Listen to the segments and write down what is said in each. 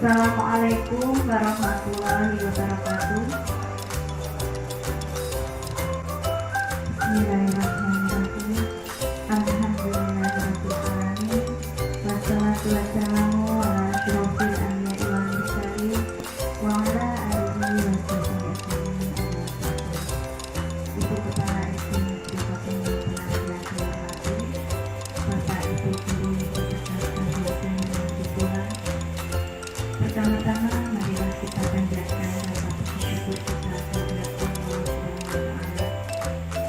Assalamualaikum warahmatullahi wabarakatuh. Bismillahirrahmanirrahim. Alhamdulillahirabbil alamin. Wassalatu wassalamu ala asyrofil anbiya'i wal mursalin wa ala alihi wa sahbihi ajmain. Ibu Kepala SD Negeri Kabupaten Penajam Bapak Ibu Guru beserta dosen yang Tuhan. Pertama-tama marilah kita panjatkan rasa bersyukur kita kepada Allah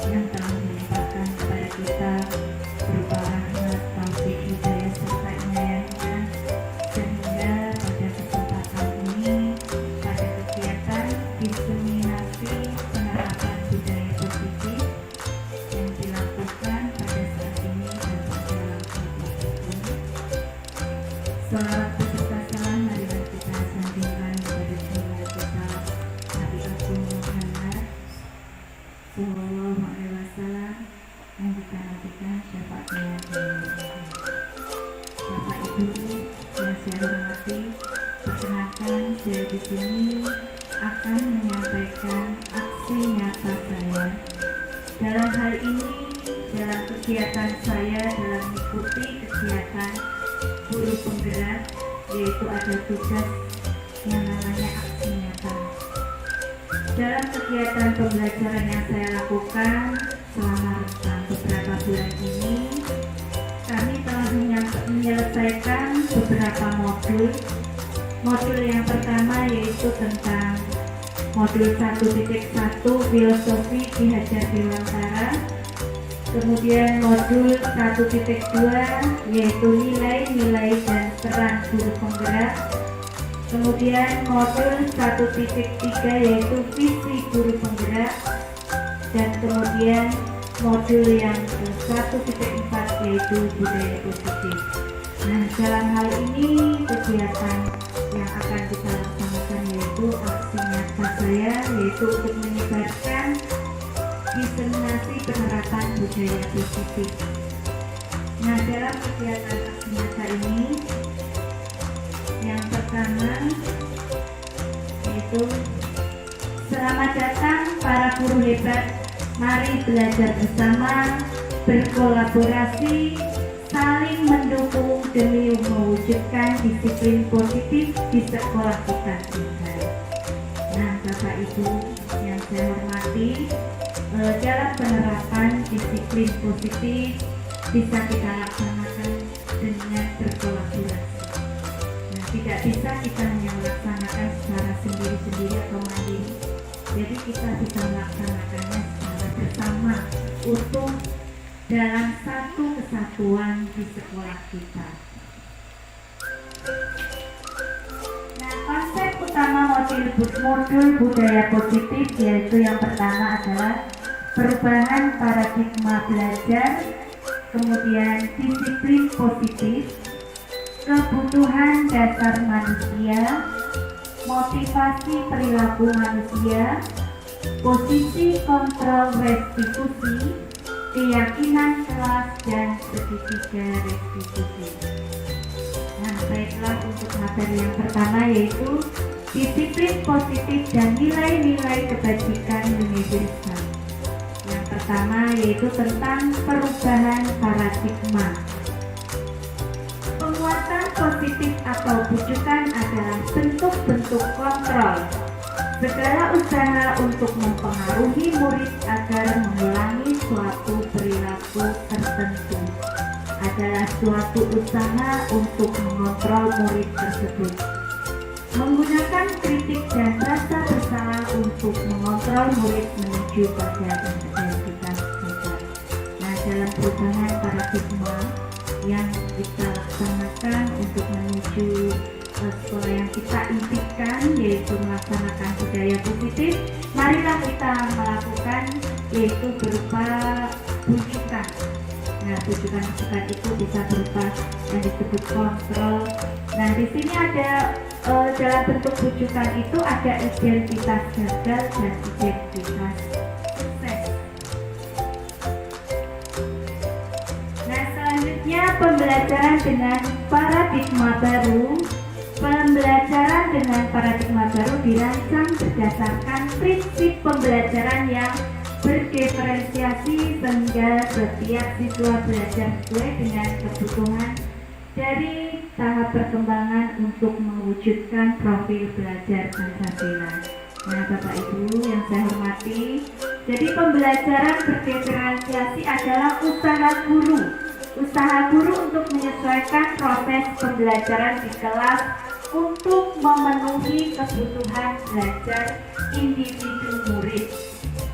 yang telah melimpahkan kepada kita berupa rahmat, taufik, hidayah serta inayahnya, sehingga pada kesempatan ini pada kegiatan diseminasi penerapan budaya positif yang dilakukan pada saat ini dan pada waktu Salawat beserta salam marilah kita sandingkan kepada junjungan kita Nabi Agung Muhammad Sallallahu Alaihi Wasallam yang kita nantikan syafaatnya. Bapak Ibu yang saya hormati, perkenalkan saya di sini akan menyampaikan aksi nyata saya. Dalam hal ini, dalam kegiatan saya dalam mengikuti kegiatan guru penggerak, yaitu ada tugas yang namanya aksi nyata. Dalam kegiatan pembelajaran yang saya lakukan selama rentang beberapa bulan ini, kami telah menyelesaikan beberapa modul. Modul yang pertama yaitu tentang modul 1.1 filosofi Ki Hajar Dewantara. Kemudian modul 1.2 yaitu nilai-nilai dan peran guru penggerak. Kemudian modul 1.3 yaitu visi guru penggerak. Dan kemudian modul yang ke-1.4 yaitu budaya positif. Nah, dalam hal ini kegiatan yang akan kita laksanakan yaitu aksi nyata saya, yaitu untuk menyebarkan diseminasi penerapan budaya positif. Nah, dalam kegiatan aksi nyata ini, yang pertama yaitu selamat datang para guru hebat, mari belajar bersama, berkolaborasi, saling mendukung demi mewujudkan disiplin positif di sekolah kita tinggal. Nah, Bapak Ibu yang saya hormati, dalam penerapan disiplin positif bisa kita laksanakan dengan berkolaborasi. Nah, tidak bisa kita hanya melaksanakan secara sendiri-sendiri atau mandiri. Jadi kita bisa melaksanakannya secara bersama, utuh, dalam satu kesatuan di sekolah kita. Nah, konsep utama modul budaya positif yaitu yang pertama adalah perubahan paradigma belajar, kemudian disiplin positif, kebutuhan dasar manusia, motivasi perilaku manusia, posisi kontrol restitusi, keyakinan kelas, dan segitiga restitusi. Nah, baiklah, untuk materi yang pertama yaitu disiplin positif dan nilai-nilai kebajikan universal. Yang pertama yaitu tentang perubahan paradigma. Penguatan positif atau bujukan adalah bentuk-bentuk kontrol segala usaha untuk mempengaruhi murid agar mengulangi suatu perilaku tertentu adalah suatu usaha untuk mengontrol murid tersebut. Menggunakan kritik dan rasa bersalah untuk mengontrol murid menuju pada integritas belajar. Nah, dalam perubahan paradigma yang kita laksanakan untuk menuju sekolah yang kita impikan, yaitu melaksanakan budaya positif, marilah kita melakukan yaitu berupa bujukan. Nah, bujukan-bujukan itu bisa berupa yang disebut kontrol. Nah, di sini ada dalam bentuk bujukan itu ada identitas gagal dan identitas sukses. Nah, selanjutnya pembelajaran dengan paradigma baru Pembelajaran dengan paradigma baru dirancang berdasarkan prinsip pembelajaran yang berdiferensiasi sehingga setiap siswa belajar sesuai dengan kebutuhan dari tahap perkembangan untuk mewujudkan profil belajar Pancasila. Nah, Bapak Ibu yang saya hormati, jadi pembelajaran berdiferensiasi adalah usaha guru untuk menyesuaikan proses pembelajaran di kelas untuk memenuhi kebutuhan belajar individu murid.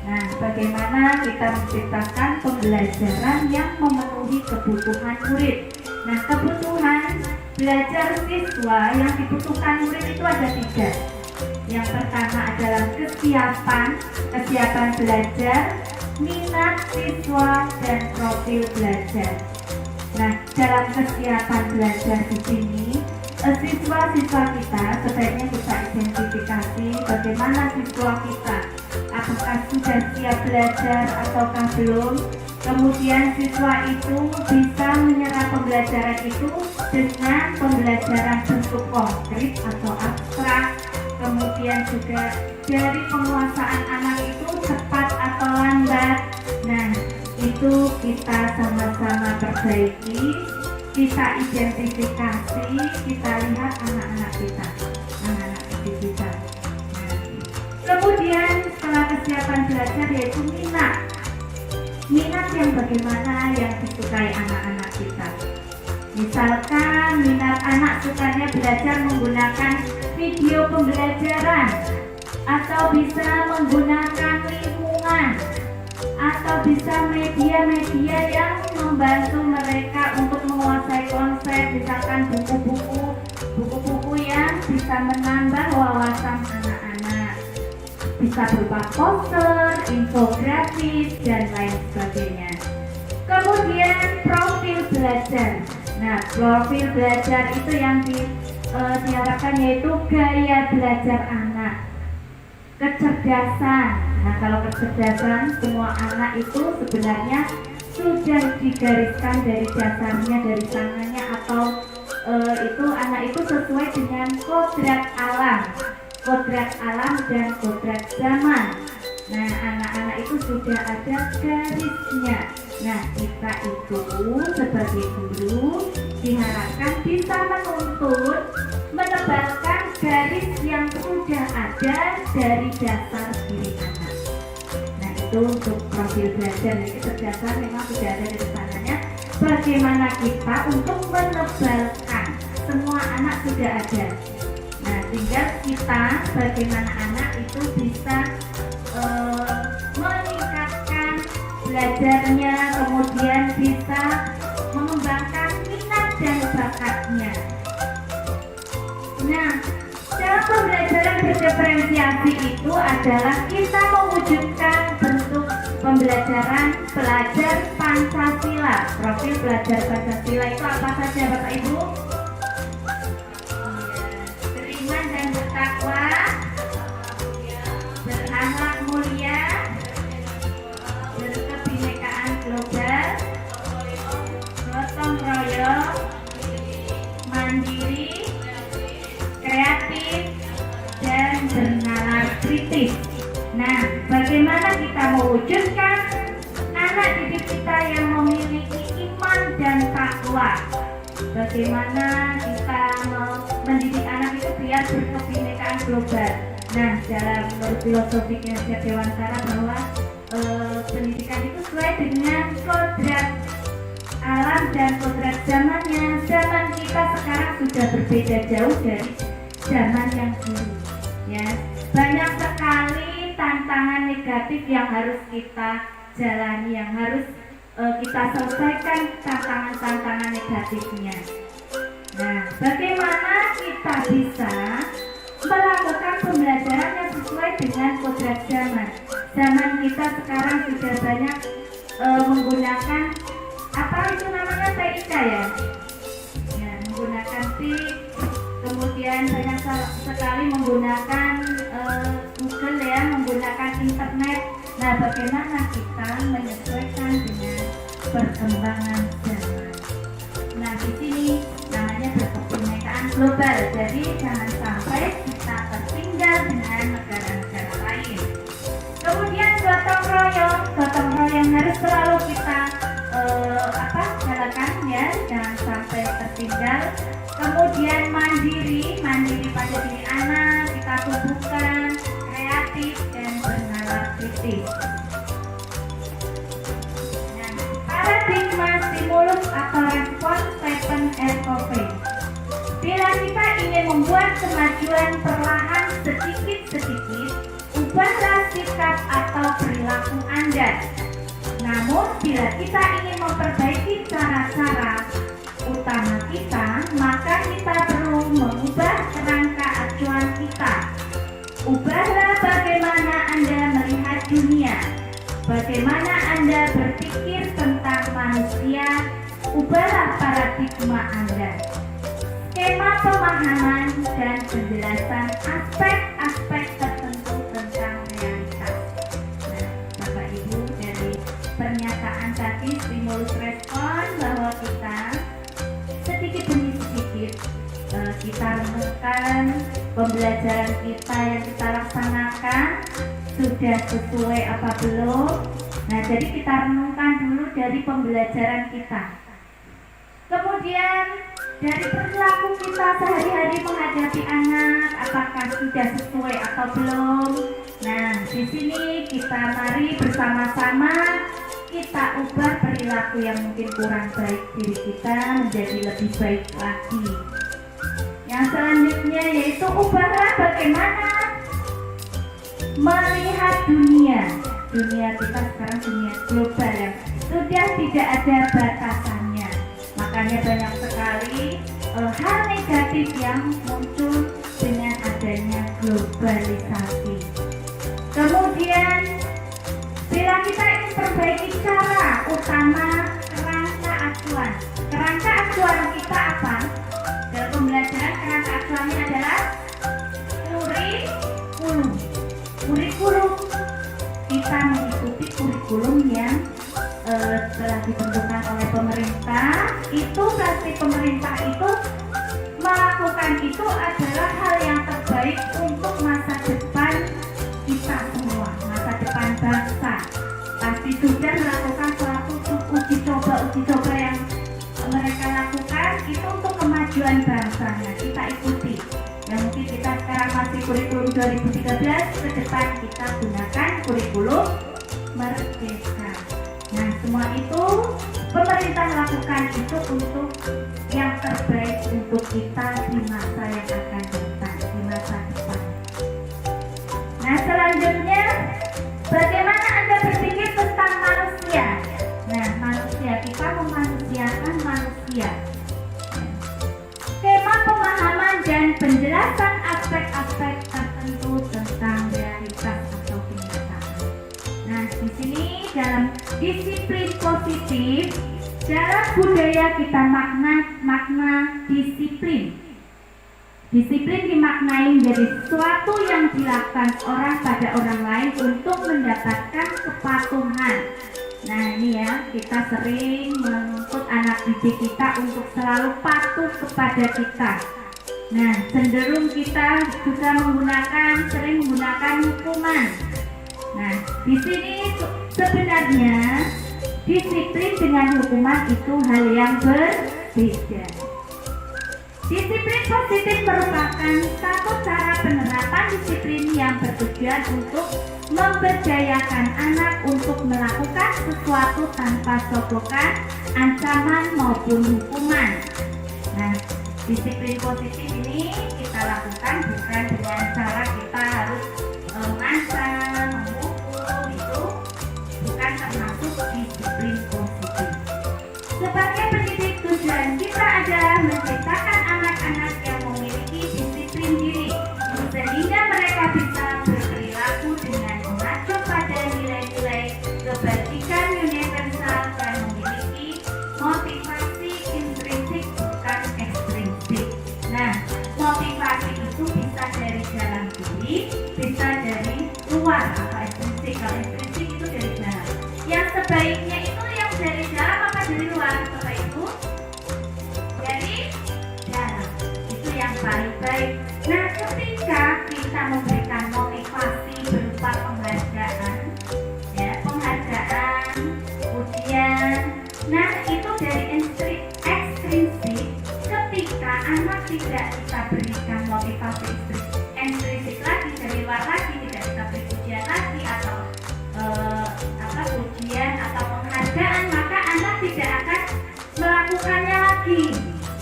Nah, bagaimana kita menciptakan pembelajaran yang memenuhi kebutuhan murid? Nah, kebutuhan belajar siswa yang dibutuhkan murid itu ada 3. Yang pertama adalah kesiapan belajar, minat siswa, dan profil belajar. Nah, dalam kesiapan belajar di sini, siswa-siswa kita sebaiknya kita identifikasi bagaimana siswa kita, apakah sudah siap belajar ataukah belum. Kemudian siswa itu bisa menyerap pembelajaran itu dengan pembelajaran bentuk konkret atau abstrak. Kemudian juga dari penguasaan anak itu cepat atau lambat. Nah, itu kita sama-sama perbaiki, kita identifikasi, kita lihat anak-anak kita. Nah, kemudian setelah kesiapan belajar yaitu minat yang bagaimana yang disukai anak-anak kita. Misalkan minat anak sukanya belajar menggunakan video pembelajaran, atau bisa menggunakan lingkungan, atau bisa media-media yang membantu mereka untuk menguasai konsep, misalkan buku-buku yang bisa menambah wawasan anak-anak, bisa berupa poster, infografis, dan lain sebagainya. Kemudian profil belajar. Nah, profil belajar itu yang diharapkan yaitu gaya belajar anak, kecerdasan. Nah, kalau kecerdasan, semua anak itu sebenarnya sudah digariskan dari dasarnya, dari sananya, atau itu anak itu sesuai dengan kodrat alam dan kodrat zaman. Nah, anak-anak itu sudah ada garisnya. Nah, kita itu sebagai guru diharapkan bisa menebalkan garis yang sudah ada dari dasar diri anak. Nah, itu untuk profil belajar. Jadi kecerdasan memang sudah ada dari sananya. Bagaimana kita untuk menebalkan, semua anak sudah ada. Nah, tinggal kita bagaimana anak itu bisa meningkatkan belajarnya, kemudian bisa mengembangkan minat dan bakatnya. Nah, dalam pembelajaran berdiferensiasi itu adalah kita mewujudkan bentuk pembelajaran belajar Pancasila. Profil belajar Pancasila itu apa saja, Bapak Ibu? Beriman dan bertakwa, berakhlak mulia, berkebinekaan global, gotong royong, mandiri, kreatif, dan bernalar kritis. Nah, bagaimana kita mewujudkan anak didik kita yang memiliki iman dan takwa? Bagaimana kita mendidik anak itu biar berkebinekaan global? Nah, dalam filosofi Kinerja Dewantara bahwa pendidikan itu sesuai dengan kodrat alam dan kodrat zamannya. Zaman kita sekarang sudah berbeda jauh dari zaman yang dulu. Ya, banyak sekali tantangan negatif yang harus kita jalani, yang harus kita selesaikan tantangan-tantangan negatifnya. Nah, bagaimana kita bisa melakukan pembelajaran yang sesuai dengan kodrat zaman? Zaman kita sekarang sudah banyak menggunakan apa itu namanya TIK ya, menggunakan TIK, kemudian banyak sekali menggunakan Google ya, menggunakan internet. Nah, bagaimana kita menyesuaikan dengan perkembangan zaman? Nah, di sini namanya berkebinekaan global. Jadi jangan sampai kita tertinggal dengan negara-negara lain. Kemudian gotong royong harus selalu kita galakan ya, jangan sampai tertinggal. Kemudian mandiri pada diri anak, kita tumbuhkan kreatif dan bernalar kritis. Nah, paradigma stimulus atau respon Stephen R. Covey. Bila kita ingin membuat kemajuan perlahan sedikit-sedikit, ubahlah sikap atau perilaku Anda. Namun, bila kita ingin memperbaiki cara-cara utama kita, maka kita perlu mengubah kerangka acuan kita. Ubahlah bagaimana Anda melihat dunia, bagaimana Anda berpikir tentang manusia, ubahlah paradigma Anda. Skema pemahaman dan penjelasan aspek-aspek tertentu tentang realitas. Nah, Bapak Ibu, dari pernyataan tadi stimulus respon bahwa kita sedikit demi sedikit kita renungkan pembelajaran kita yang kita laksanakan sudah sesuai apa belum. Nah, jadi kita renungkan dulu dari pembelajaran kita. Kemudian dari perilaku kita sehari-hari menghadapi anak, apakah sudah sesuai atau belum. Nah, di sini kita mari bersama-sama kita ubah perilaku yang mungkin kurang baik diri kita menjadi lebih baik lagi. Yang selanjutnya yaitu ubahlah bagaimana melihat dunia. Dunia kita sekarang dunia global yang sudah tidak ada batasannya. Makanya banyak sekali hal negatif yang muncul dengan adanya globalisasi. Kemudian bila kita ingin perbaiki cara utama kerangka acuan. Kerangka acuan kita apa? Dalam pembelajaran kerangka acuannya adalah kurikulum. Kita mengikuti kurikulum yang telah ditentukan oleh pemerintah. Itu berarti pemerintah itu melakukan itu adalah hal yang terbaik untuk masa depan kita semua, masa depan bangsa. Pasti sudah melakukan suatu uji coba yang mereka lakukan itu untuk kemajuan bangsa. Nah, kita ikuti. Yang mungkin kita sekarang masih kurikulum 2013, ke depan kita gunakan kurikulum Merdeka. Nah, semua itu pemerintah lakukan itu untuk yang terbaik untuk kita di masa yang akan datang, di masa depan. Nah, selanjutnya bagaimana Anda berpikir tentang manusia? Nah, manusia, kita memanusiakan manusia. Skema pemahaman dan penjelasan aspek-aspek tertentu tentang realitas atau kenyataan. Nah, di sini dalam disiplin positif, dalam budaya kita makna disiplin. Disiplin dimaknai menjadi sesuatu yang dilakukan orang pada orang lain untuk mendapatkan kepatuhan. Nah, ini ya, kita sering menuntut anak didik kita untuk selalu patuh kepada kita. Nah, cenderung kita juga sering menggunakan hukuman. Nah, di sini sebenarnya disiplin dengan hukuman itu hal yang berbeda. Disiplin positif merupakan satu cara penerapan disiplin yang bertujuan untuk memberdayakan anak untuk melakukan sesuatu tanpa sogokan, ancaman maupun hukuman. Nah, disiplin positif ini kita lakukan bukan dengan cara kita harus mengancam, menghukum, itu bukan termasuk disiplin positif. Sebagai pendidik, tujuan kita adalah menciptakan anak-anak yang memiliki disiplin diri, sehingga mereka bisa berperilaku dengan mengacu pada nilai-nilai kebajikan universal dan memiliki motivasi intrinsik bukan ekstrinsik. Nah, motivasi itu bisa dari dalam diri, bisa dari luar. Apa ekstrinsik? Kalau ekstrinsik itu dari dalam. Yang sebaiknya itu yang dari dalam apa dari luar? Bapak Ibu? Dari dalam. Itu yang baik. Nah, ketika kita memberikan motivasi berupa penghargaan, ya, penghargaan, ujian, nah itu dari ekstrinsik. Ketika anak tidak kita berikan motivasi ekstrinsik lagi, dari luar lagi, tidak kita beri ujian lagi atau ujian atau penghargaan, maka anak tidak akan melakukannya lagi.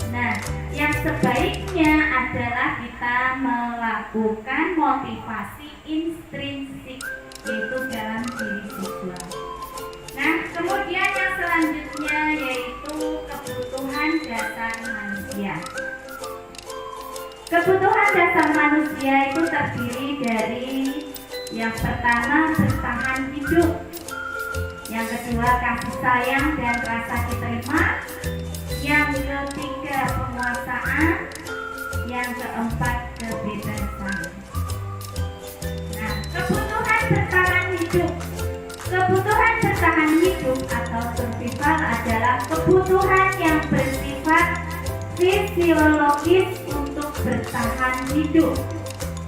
Nah, yang sebaiknya adalah kita melakukan motivasi intrinsik, yaitu dalam diri siswa. Nah, kemudian yang selanjutnya yaitu kebutuhan dasar manusia. Kebutuhan dasar manusia itu terdiri dari yang pertama bertahan hidup, yang kedua kasih sayang dan rasa diterima, yang ketiga penguasaan, yang keempat kebebasan. Nah, kebutuhan bertahan hidup. Kebutuhan bertahan hidup atau survival adalah kebutuhan yang bersifat fisiologis untuk bertahan hidup.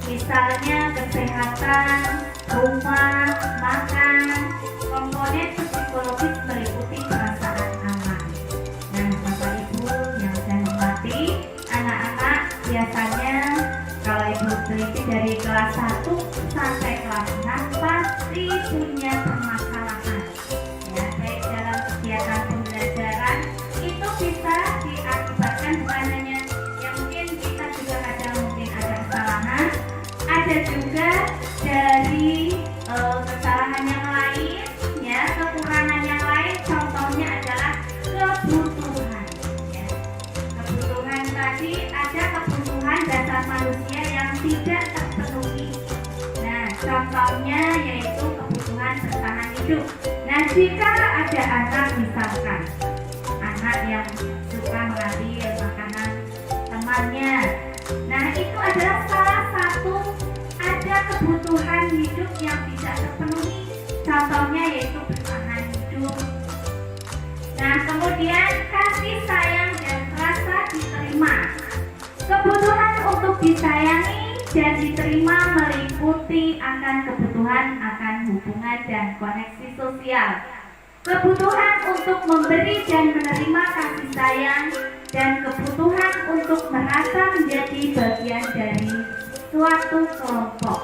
Misalnya kesehatan, rumah, makan, komponen psikologis meliputi perasaan aman. Nah, Bapak Ibu yang saya hormati, anak-anak biasanya kalau Ibu teliti dari kelas 1 sampai kelas 6 pasti punya permasalahan. Ya, baik dalam kegiatan pembelajaran itu bisa diakibatkan bukan hanya yang mungkin kita juga mungkin ada kesalahan, ada juga dari kesalahan yang lain, ya, kekurangan yang lain. Contohnya adalah kebutuhan. Ya. Kebutuhan tadi ada kebutuhan dasar manusia yang tidak terpenuhi. Nah, contohnya yaitu kebutuhan bertahan hidup. Nah, jika ada anak misalkan anak yang suka mengambil makanan temannya, nah itu adalah salah satu ada kebutuhan hidup yang tidak terpenuhi. Contohnya yaitu bertahan hidup. Nah, kemudian kasih sayang dan rasa diterima. Kebutuhan untuk disayangi dan diterima meliputi akan kebutuhan akan hubungan dan koneksi sosial. Kebutuhan untuk memberi dan menerima kasih sayang dan kebutuhan untuk merasa menjadi bagian dari suatu kelompok.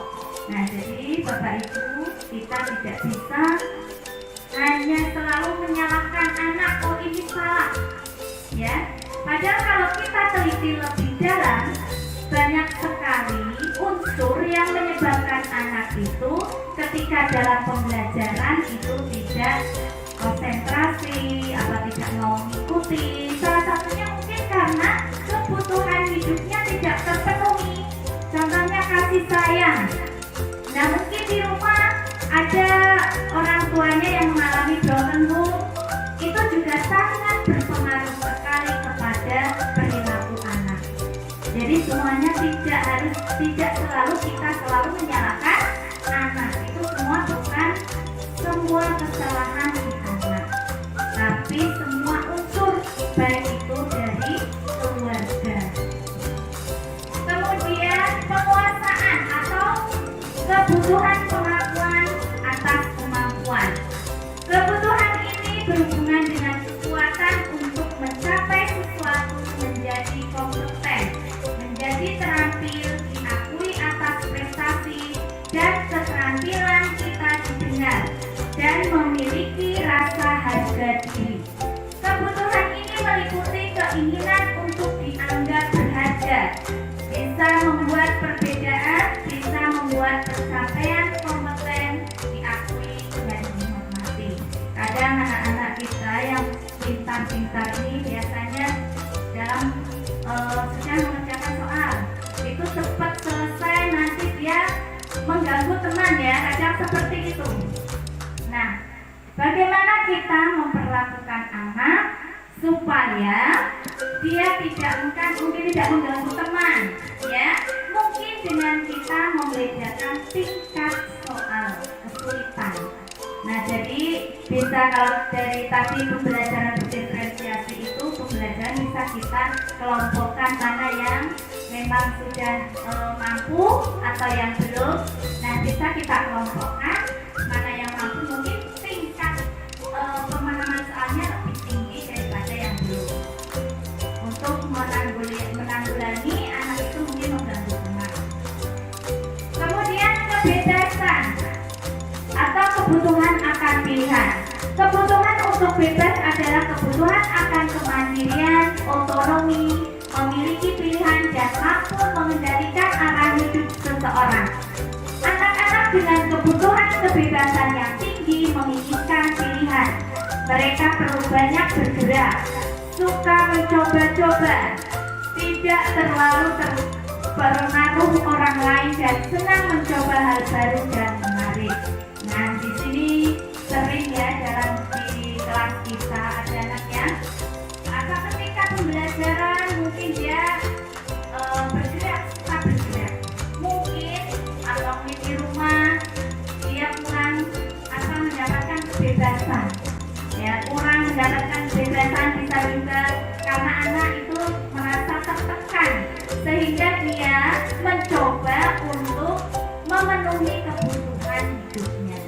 Nah, jadi Bapak Ibu, kita tidak bisa hanya selalu menyalahkan anak, oh ini salah, ya. Padahal kalau kita teliti lebih dalam, banyak sekali unsur yang menyebabkan anak itu ketika dalam pembelajaran itu tidak konsentrasi atau tidak mau mengikuti. Salah satunya mungkin karena kebutuhan hidupnya tidak terpenuhi. Contohnya kasih sayang. Nah, mungkin di rumah ada orang tuanya yang mengalami broken home, itu juga sangat berpengaruh sekali kepada perilaku anak. Jadi semuanya tidak selalu kita selalu menyalahkan anak. Itu semua bukan semua kesalahan di anak, tapi semua unsur baik itu dari keluarga. Kemudian penguasaan atau kebutuhan pengakuan atas kemampuan. Kebutuhan ini berhubungan dengan kekuatan untuk mencapai sesuatu, menjadi kompeten, menjadi terampil, diakui atas prestasi dan keterampilan kita didengar dan memiliki rasa harga diri. Kebutuhan ini meliputi keinginan untuk dianggap berharga, bisa membuat perbedaan, bisa membuat pencapaian kompeten diakui dan dihormati. Kadang anak-anak kita yang pintar-pintar ini biasanya dalam sedang mengerjakan soal itu cepat selesai, nanti dia mengganggu teman, ya, kadang seperti itu. Nah, bagaimana kita memperlakukan anak supaya dia mungkin tidak mengganggu teman, ya? Mungkin dengan kita membedakan tingkat soal kesulitan. Nah, jadi bisa kalau dari tadi pembelajaran berdiferensiasi seperti itu. Pembelajaran bisa kita kelompokkan mana yang memang sudah mampu atau yang belum. Nah, bisa kita kelompokkan mana yang mampu, mungkin tingkat pemahaman soalnya lebih tinggi daripada yang belum. Untuk menanggulangi anak itu mungkin mengganggu benar. Kemudian kebebasan atau kebutuhan akan pilihan. Kebutuhan untuk bebas adalah kebutuhan akan kemandirian, otonomi, memiliki pilihan dan mampu mengendalikan arah hidup seseorang. Anak-anak dengan kebutuhan kebebasan yang tinggi menginginkan pilihan. Mereka perlu banyak bergerak, suka mencoba-coba, tidak terlalu terpengaruh orang lain dan senang mencoba hal baru dan menarik. Nah, di sini sering ya dalam di kelas kita ada anaknya ketika pembelajaran mungkin dia bergerak, suka bergerak, mungkin atau di rumah dia kurang mendapatkan kebebasan, ya kurang mendapatkan kebebasan. Bisa juga karena anak itu merasa tertekan sehingga dia mencoba untuk memenuhi kebutuhan hidupnya.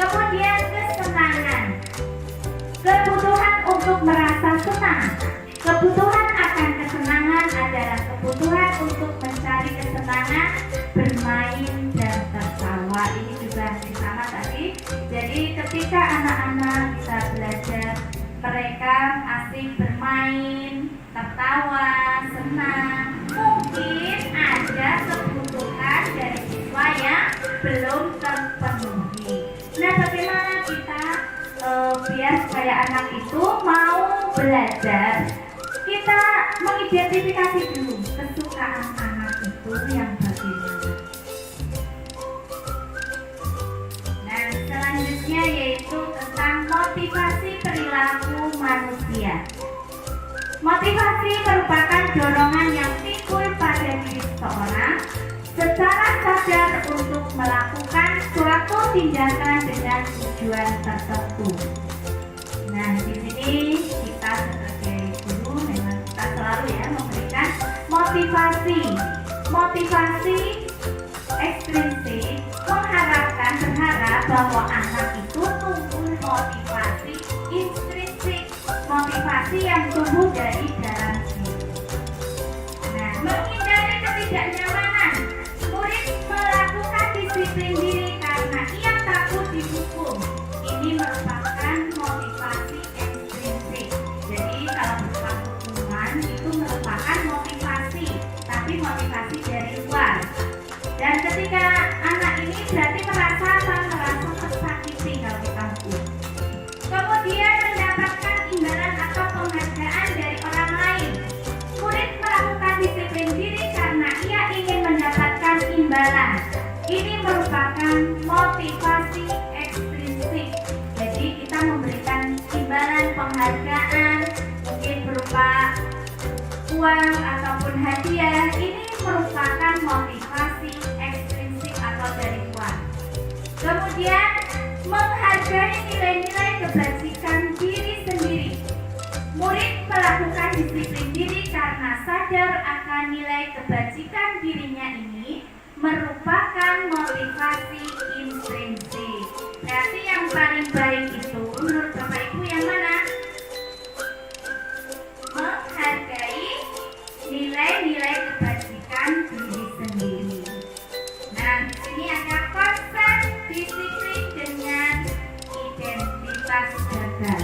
Kemudian kesenangan, kebutuhan untuk merasa senang. Kebutuhan akan kesenangan adalah kebutuhan untuk mencari kesenangan, bermain dan tertawa. Ini juga sama tadi. Jadi ketika anak-anak bisa belajar, mereka asik bermain, tertawa, senang. Mungkin ada kebutuhan dari siswa yang belum terpenuhi. Nah, bagaimana kita biar supaya anak itu mau belajar? Kita mengidentifikasi dulu kesukaan anak itu yang bagaimana. Nah, selanjutnya yaitu tentang motivasi perilaku manusia. Motivasi merupakan dorongan yang timbul pada diri seseorang secara sadar untuk melakukan suatu tindakan dengan tujuan tertentu. Nah, di sini kita sebagai guru memang kita selalu ya memberikan motivasi ekstrinsik, berharap bahwa anak itu tumbuh motivasi intrinsik, motivasi yang tumbuh dari dalam diri. Nah, menghindari ketidaknyamanan, murid melakukan disiplin diri karena ia takut dihukum. Ini merupakan motivasi ekstrinsik. Jadi kalau berupa hukuman itu merupakan motivasi, tapi motivasi dari luar. Dan ketika anak ini berarti merasa tersakiti kalau kita hukum. Kemudian mendapatkan imbalan atau penghargaan dari orang lain. Murid melakukan disiplin diri karena ia ingin mendapatkan imbalan. Ini merupakan motivasi ekstrinsik. Jadi kita memberikan imbalan, penghargaan, mungkin berupa uang ataupun hadiah. Ini merupakan motivasi ekstrinsik atau dari luar. Kemudian menghargai nilai-nilai kebajikan diri sendiri. Murid melakukan disiplin diri karena sadar akan nilai kebajikan dirinya. Ini merupakan motivasi intrinsik. Berarti yang paling baik itu menurut Bapak Ibu yang mana? Menghargai nilai-nilai kebajikan diri sendiri. Nah, di sini ada konsep disiplin dengan identitas gagal.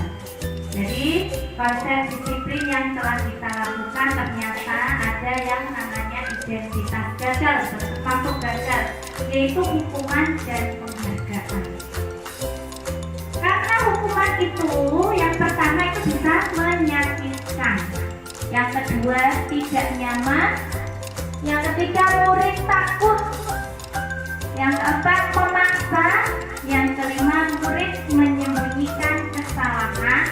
Jadi konsep disiplin yang telah kita lakukan ternyata ada yang namanya identitas gagal, termasuk gagal, yaitu hukuman dan penghargaan. Karena hukuman itu yang pertama itu bisa menyakitkan, yang kedua tidak nyaman, yang ketiga murid takut, yang keempat memaksa, yang kelima murid menyembunyikan kesalahan,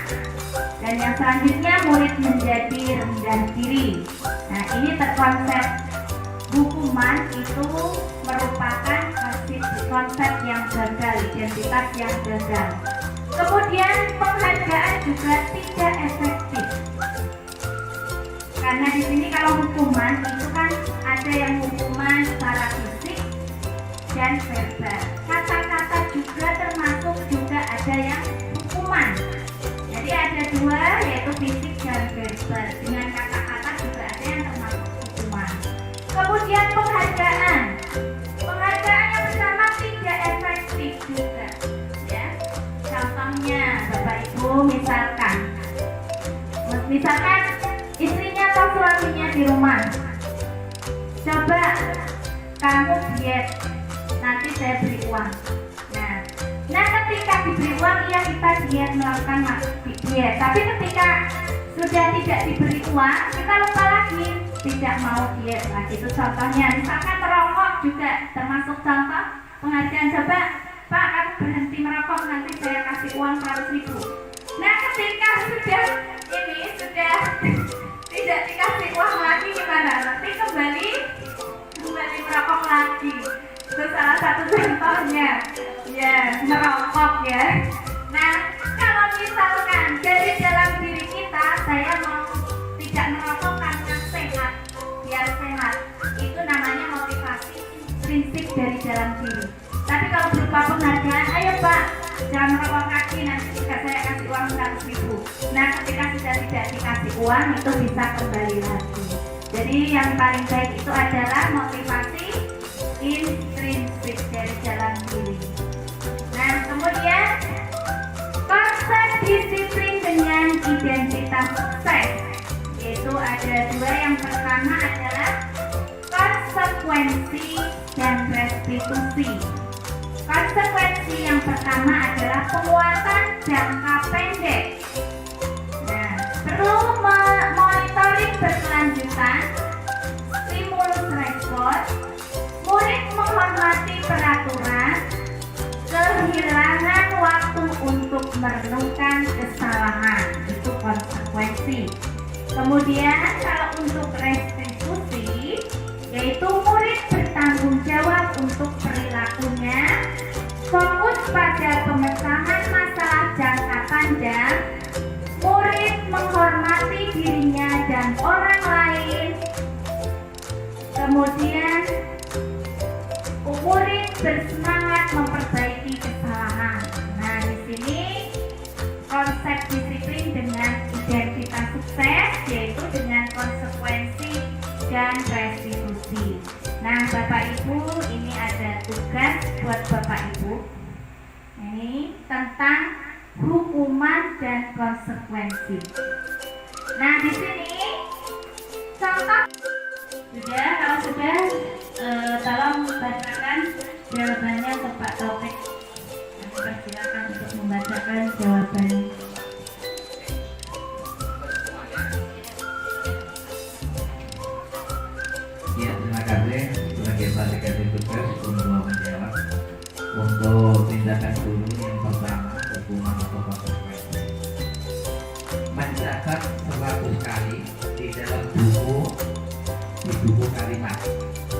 dan yang selanjutnya murid menjadi rendah diri. Nah, ini terkonsep hukuman itu merupakan konsep yang gagal, identitas yang gagal. Kemudian penghargaan juga tidak efektif. dan verbal. Kata-kata juga termasuk juga ada yang hukuman. Jadi ada dua, yaitu fisik dan verbal. Dengan kata-kata juga ada yang termasuk hukuman. Kemudian penghargaan. Penghargaan yang pertama tidak efektif juga. Ya, contohnya Bapak Ibu misalkan istrinya atau suaminya di rumah, coba kamu diet, nanti saya beri uang. Nah ketika diberi uang, ya kita diet, melakukan diet. Tapi ketika sudah tidak diberi uang, kita lupa lagi, tidak mau diet lagi. Itu contohnya. Misalkan merokok juga termasuk contoh penghargaan. Coba Pak, kamu berhenti merokok, nanti saya kasih uang 100.000. Nah ketika sudah tidak dikasih uang lagi, gimana? Nanti kembali merokok lagi. Itu salah satu contohnya. Ya, merokok ya. Nah, kalau misalkan dari dalam diri kita, saya mau tidak merokok karena sehat, biar sehat, itu namanya motivasi prinsip dari dalam diri. Tapi kalau berupa penghargaan, ayo Pak, jangan merokok lagi, nanti juga saya kasih uang 100.000. Nah ketika sudah tidak dikasih uang, itu bisa kembali lagi. Jadi yang paling baik itu adalah motivasi intrinsik dari dalam diri. Nah kemudian konsep disiplin dengan identitas sukses, yaitu ada dua. Yang pertama adalah konsekuensi dan restitusi. Konsekuensi yang pertama adalah penguatan jangka pendek. Nah, perlu monitoring berkelanjutan, stimulus respon, murid menghormati peraturan, kehilangan waktu untuk merenungkan kesalahan. Itu konsekuensi. Kemudian kalau untuk restitusi, yaitu murid bertanggung jawab untuk perilakunya, fokus pada pemecahan masalah jangka panjang, murid menghormati dirinya dan orang lain, kemudian murid bersemangat memperbaiki kesalahan. Nah, di sini konsep disiplin dengan identitas sukses, yaitu dengan konsekuensi dan restitusi. Nah Bapak Ibu, ini ada tugas buat Bapak Ibu. Ini tentang hukuman dan konsekuensi. Nah di sini contoh sudah. Kalau sudah, tolong bacakan jawabannya ke Pak Taufik. Persilakan untuk membacakan jawabannya. Ya, terima kasih. Sebagai klasifikasi tugas untuk menjawab untuk tindakan dulu yang pertama, hukuman atau konsekuensi. Mencatat 100 kali di dalam buku kalimat,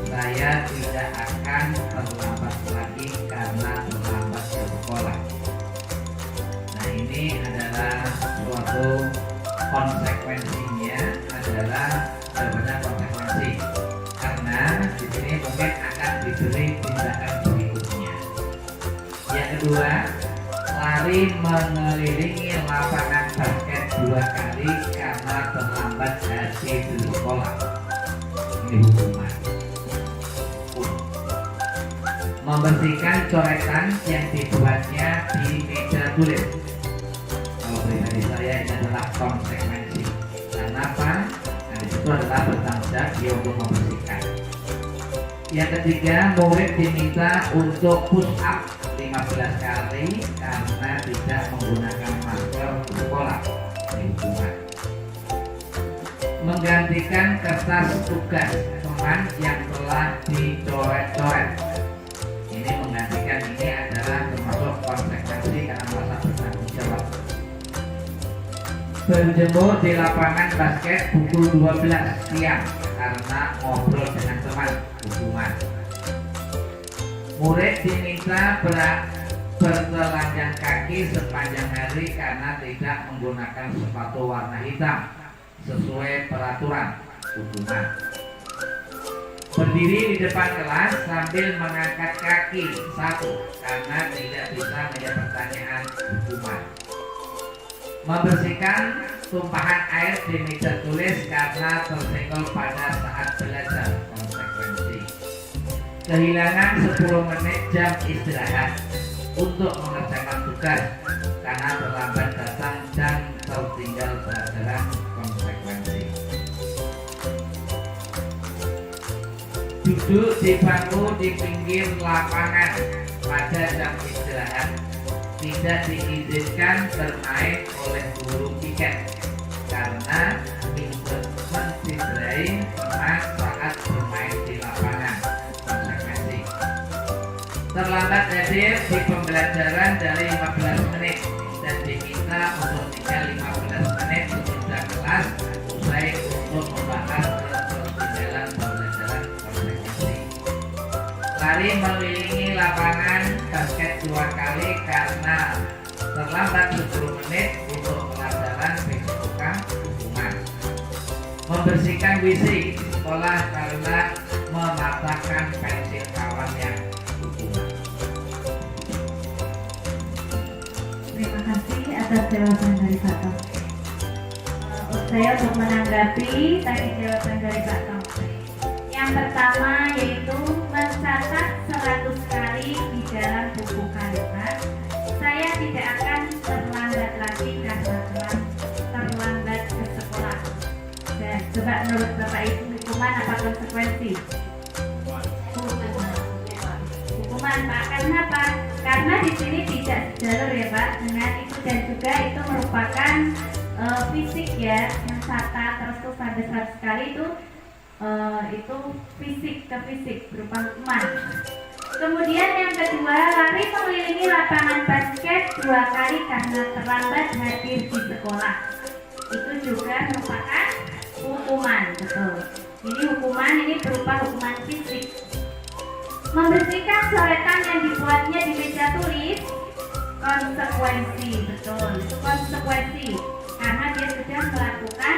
saya tidak akan terlambat lagi karena terlambat ke sekolah. Nah ini adalah suatu konsekuensinya, adalah jawabannya konsekuensi. Karena di sini mungkin akan diberi tindakan berikutnya. Yang kedua, lari mengelilingi lapangan basket 2 kali karena terlambat hadir di sekolah. Ini hukuman. Membersihkan coretan yang dibuatnya di meja tulis. Kalau pribadi saya ini adalah konsekuensi. Kenapa? Itu adalah bertanggung jawab dia untuk membersihkan. Yang ketiga, murid diminta untuk push up 15 kali karena tidak menggunakan masker di sekolah. Ini hukuman. Menggantikan kertas tugas teman yang telah dicoret-coret. Ini menggantikan, ini adalah termasuk konsekuensi karena merasa bertanggung jawab. Berjemur di lapangan basket pukul 12 siang karena ngobrol dengan teman, hukuman. Murid diminta bertelanjang kaki sepanjang hari karena tidak menggunakan sepatu warna hitam sesuai peraturan, hukuman. Berdiri di depan kelas sambil mengangkat kaki. 1. Karena tidak bisa menjawab pertanyaan hukuman. Membersihkan tumpahan air di meja tulis karena tersenggol pada saat belajar. Konsekuensi. Kehilangan 10 menit jam istirahat untuk mengerjakan tugas karena terlambat datang dan tertinggal pelajaran. Konsekuensi. Duduk di bangku di pinggir lapangan pada jam istirahat. Tidak diizinkan bermain oleh guru piket karena mencederai teman saat bermain di lapangan. Konsekuensi. Terlambat hadir di pembelajaran dari 15 menit dan diminta untuk tinggal 15 menit sesudah kelas usai untuk membahas ketinggalan pembelajaran. Konsekuensi. Lari mengelilingi lapangan basket 2 kali karena terlambat 10 menit untuk pelajaran PJOK hukuman. Membersihkan WC sekolah karena mematahkan pensil kawan yang hukuman. Terima kasih atas jawaban dari Pak Tom. Saya untuk menanggapi tadi jawaban dari Pak Tom. Yang pertama yaitu mencatat 100 kali di dalam buku kalimat. Saya tidak akan terlambat lagi karena terlambat ke sekolah. Dan coba menurut Bapak Ibu hukuman apa konsekuensi? Hukuman Pak. Karena apa? Karena di sini tidak sejalur ya Pak dengan itu, dan juga itu merupakan fisik ya, mencatat terus tuh sampai 100 kali itu fisik ke fisik berupa hukuman. Kemudian yang kedua, lari mengelilingi lapangan basket 2 kali karena terlambat hadir di sekolah. Itu juga merupakan hukuman, betul. Ini hukuman ini berupa hukuman fisik. Membersihkan coretan yang dibuatnya di meja tulis, konsekuensi, betul. Itu konsekuensi karena dia sudah melakukan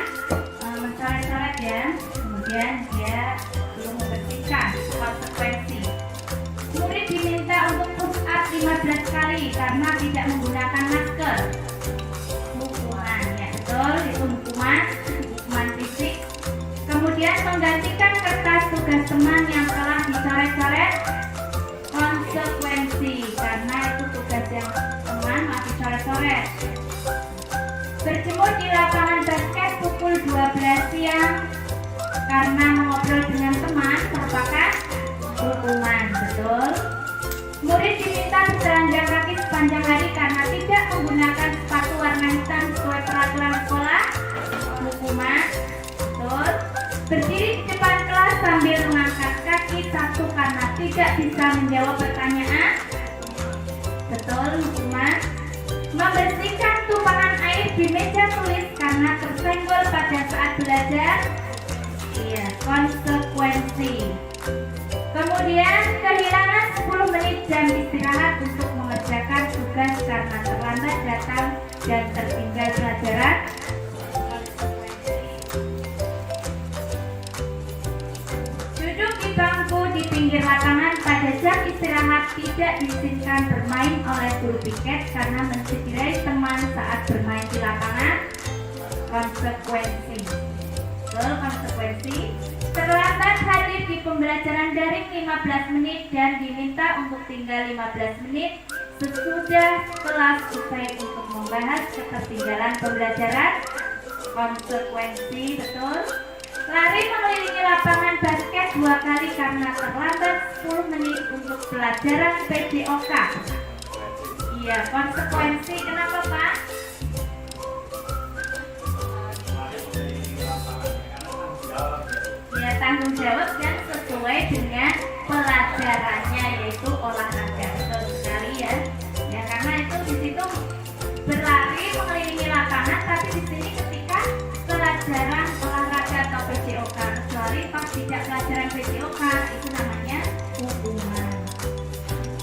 mencoret-coret ya. Kemudian dia belum membersihkan, konsekuensi. Murid diminta untuk push up 15 kali karena tidak menggunakan masker. Hukuman, ya betul, itu hukuman fisik. Kemudian menggantikan kertas tugas teman yang telah dicoret-coret, konsekuensi karena itu tugas yang teman masih coret-coret. Berjemur di lapangan basket pukul 12 siang karena mengobrol dengan teman merupakan hukuman, betul. Murid diminta berjalan kaki sepanjang hari karena tidak menggunakan sepatu warna hitam sesuai peraturan sekolah, hukuman, betul. Berdiri di depan kelas sambil mengangkat kaki 1 karena tidak bisa menjawab pertanyaan, betul, hukuman. Membersihkan tumpahan air di meja tulis karena tersenggol pada saat belajar, iya, konsekuensi. Kemudian kehilangan 10 menit jam istirahat untuk mengerjakan tugas karena terlambat datang dan tertinggal pelajaran. Duduk di bangku di pinggir lapangan pada jam istirahat tidak diizinkan bermain oleh guru piket karena mencederai teman saat bermain di lapangan. Konsekuensi. Konsekuensi. Terlambat hadir di pembelajaran daring 15 menit dan diminta untuk tinggal 15 menit sesudah kelas usai untuk membahas ketertinggalan pembelajaran. Konsekuensi, betul. Lari mengelilingi lapangan basket 2 kali karena terlambat 10 menit untuk pelajaran PJOK. Iya, konsekuensi. Kenapa Pak? Ya, tanggung jawab dan sesuai dengan pelajarannya yaitu olahraga, betul sekali ya. Ya karena itu di situ berlari mengelilingi lapangan, tapi di sini ketika pelajaran olahraga atau PJOK, kecuali pas tidak pelajaran PJOK itu namanya hukuman.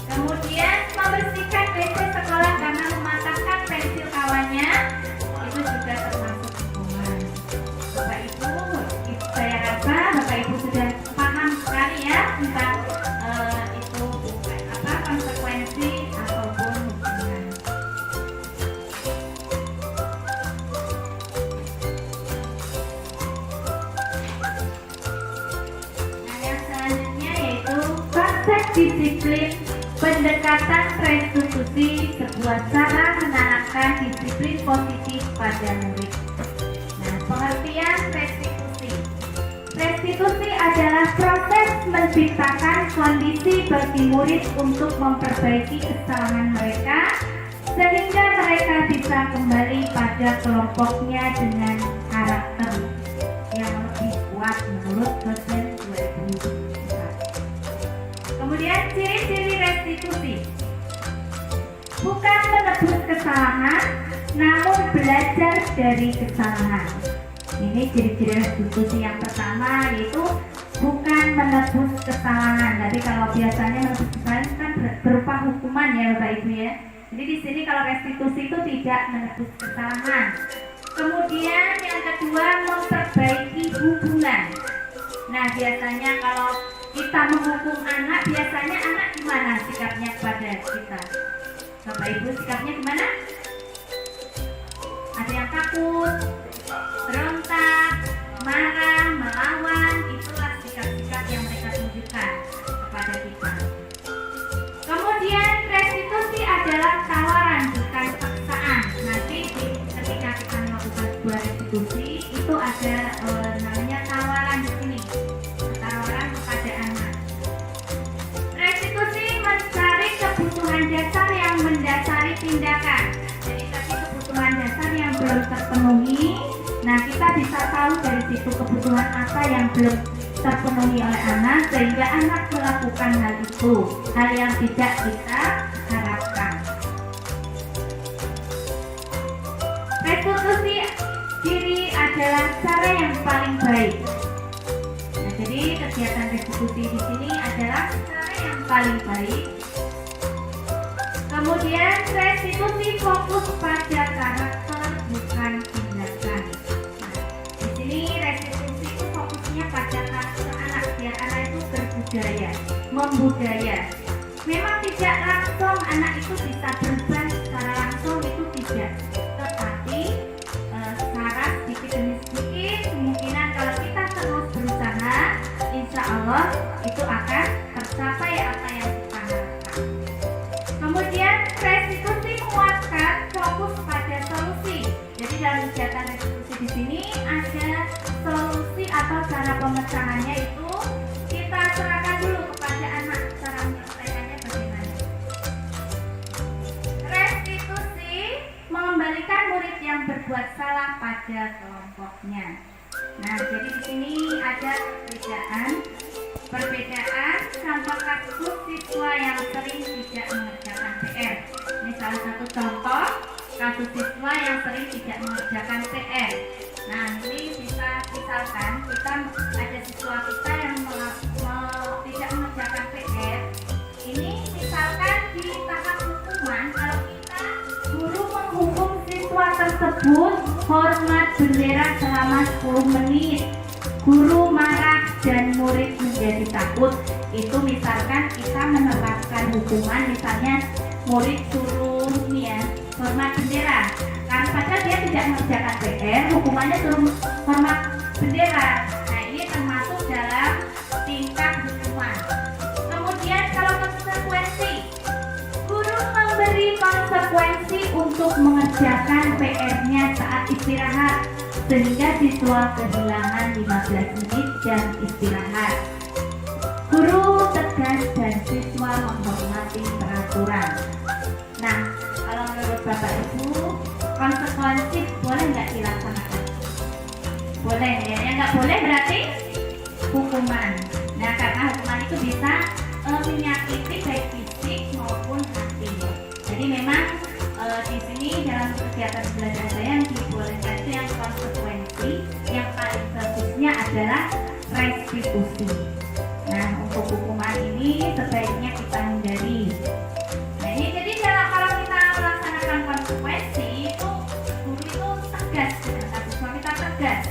Kemudian membersihkan WC sekolah karena mematahkan pensil kawannya, itu juga termasuk hukuman. Bapak Ibu, saya rasa Bapak Ibu sudah paham sekali disiplin, pendekatan restitusi sebuah cara menanamkan disiplin positif pada murid. Nah, pengertian restitusi. Restitusi adalah proses menciptakan kondisi bagi murid untuk memperbaiki kesalahan mereka sehingga mereka bisa kembali pada kelompoknya dengan karakter yang lebih kuat menurut dosen 2004. Kemudian ciri-ciri restitusi. Bukan menebus kesalahan, namun belajar dari kesalahan. Ini ciri-ciri restitusi yang pertama, yaitu bukan menebus kesalahan. Tapi kalau biasanya menebus kesalahan kan berupa hukuman ya Bapak Ibu ya. Jadi di sini kalau restitusi itu tidak menebus kesalahan. Kemudian yang kedua, memperbaiki hubungan. Nah, biasanya kalau kita menghukum anak, biasanya anak gimana sikapnya kepada kita? Bapak Ibu sikapnya gimana? Ada yang takut, berontak, marah, melawan, itulah sikap-sikap yang mereka tunjukkan kepada kita. Kemudian restitusi adalah tawaran bukan paksaan. Nanti ketika kita melakukan sebuah restitusi itu ada namanya tawaran di sini, tawaran kepada anak. Restitusi mencari kebutuhan dasar yang mendasari tindakan. Jadi tadi kebutuhan dasar yang belum terpenuhi. Nah, kita bisa tahu dari situ kebutuhan apa yang belum terpenuhi oleh anak sehingga anak melakukan hal itu, hal yang tidak kita harapkan. Restitusi diri adalah cara yang paling baik. Nah, jadi kegiatan restitusi di sini adalah cara yang paling baik. Kemudian restitusi fokus pada karakter bukan tindakan. Nah, di sini restitusi itu fokusnya pada karakter anak, biar anak itu berbudaya, membudaya. Memang tidak langsung anak itu bisa berubah secara langsung, itu tidak. Tetapi secara sedikit demi sedikit, kemungkinan kalau kita terus berusaha, insya Allah itu akan tercapai apa yang kita harapkan. Kemudian restitusi menguatkan fokus pada solusi. Jadi dalam kegiatan restitusi di sini ada solusi atau cara pemecahannya itu kita serahkan dulu kepada anak cara menyelesaikannya bagaimana. Restitusi mengembalikan murid yang berbuat salah pada kelompoknya. Nah, jadi di sini ada perbedaan contoh kasus siswa yang sering tidak mengerjakan PR. Ini salah satu contoh kasus siswa yang sering tidak mengerjakan PR. Nah, ini bisa misalkan kita ada siswa kita yang tidak mengerjakan PR. Ini misalkan di tahap hukuman, kalau kita guru menghukum siswa tersebut hormat bendera selama 10 menit. Guru marah dan murid menjadi takut. Itu misalkan kita menerapkan hukuman, misalnya murid suruh hormat bendera. Karena padahal dia tidak mengerjakan PR, hukumannya suruh hormat bendera. Nah, ini termasuk dalam tingkat hukuman. Kemudian kalau konsekuensi, guru memberi konsekuensi untuk mengerjakan PR-nya saat istirahat sehingga siswa kehilangan 15 menit jam istirahat. Guru tegas dan siswa menghormati peraturan. Nah, kalau menurut Bapak Ibu, konsekuensi boleh nggak dilaksanakan? Boleh ya, yang nggak boleh berarti hukuman. Nah, karena hukuman itu bisa menyakiti baik fisik maupun hati. Jadi memang di sini dalam kegiatan belajar saya yang dibolehkan itu yang konsekuensi, yang paling bagusnya adalah restitusi. Nah, untuk hukuman ini sebaiknya kita hindari. Nah, ini jadi kalau kita melaksanakan konsekuensi itu guru itu tegas, siswa kita tegas,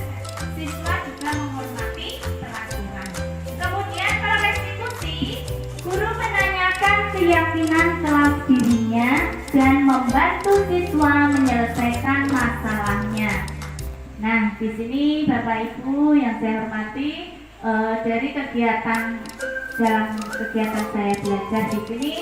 siswa juga menghormati peraturan. Kemudian kalau restitusi, guru menanyakan keyakinan kelas dirinya dan membantu siswa menyelesaikan masalahnya. Nah, di sini Bapak Ibu yang saya hormati, dari kegiatan dalam kegiatan saya belajar di sini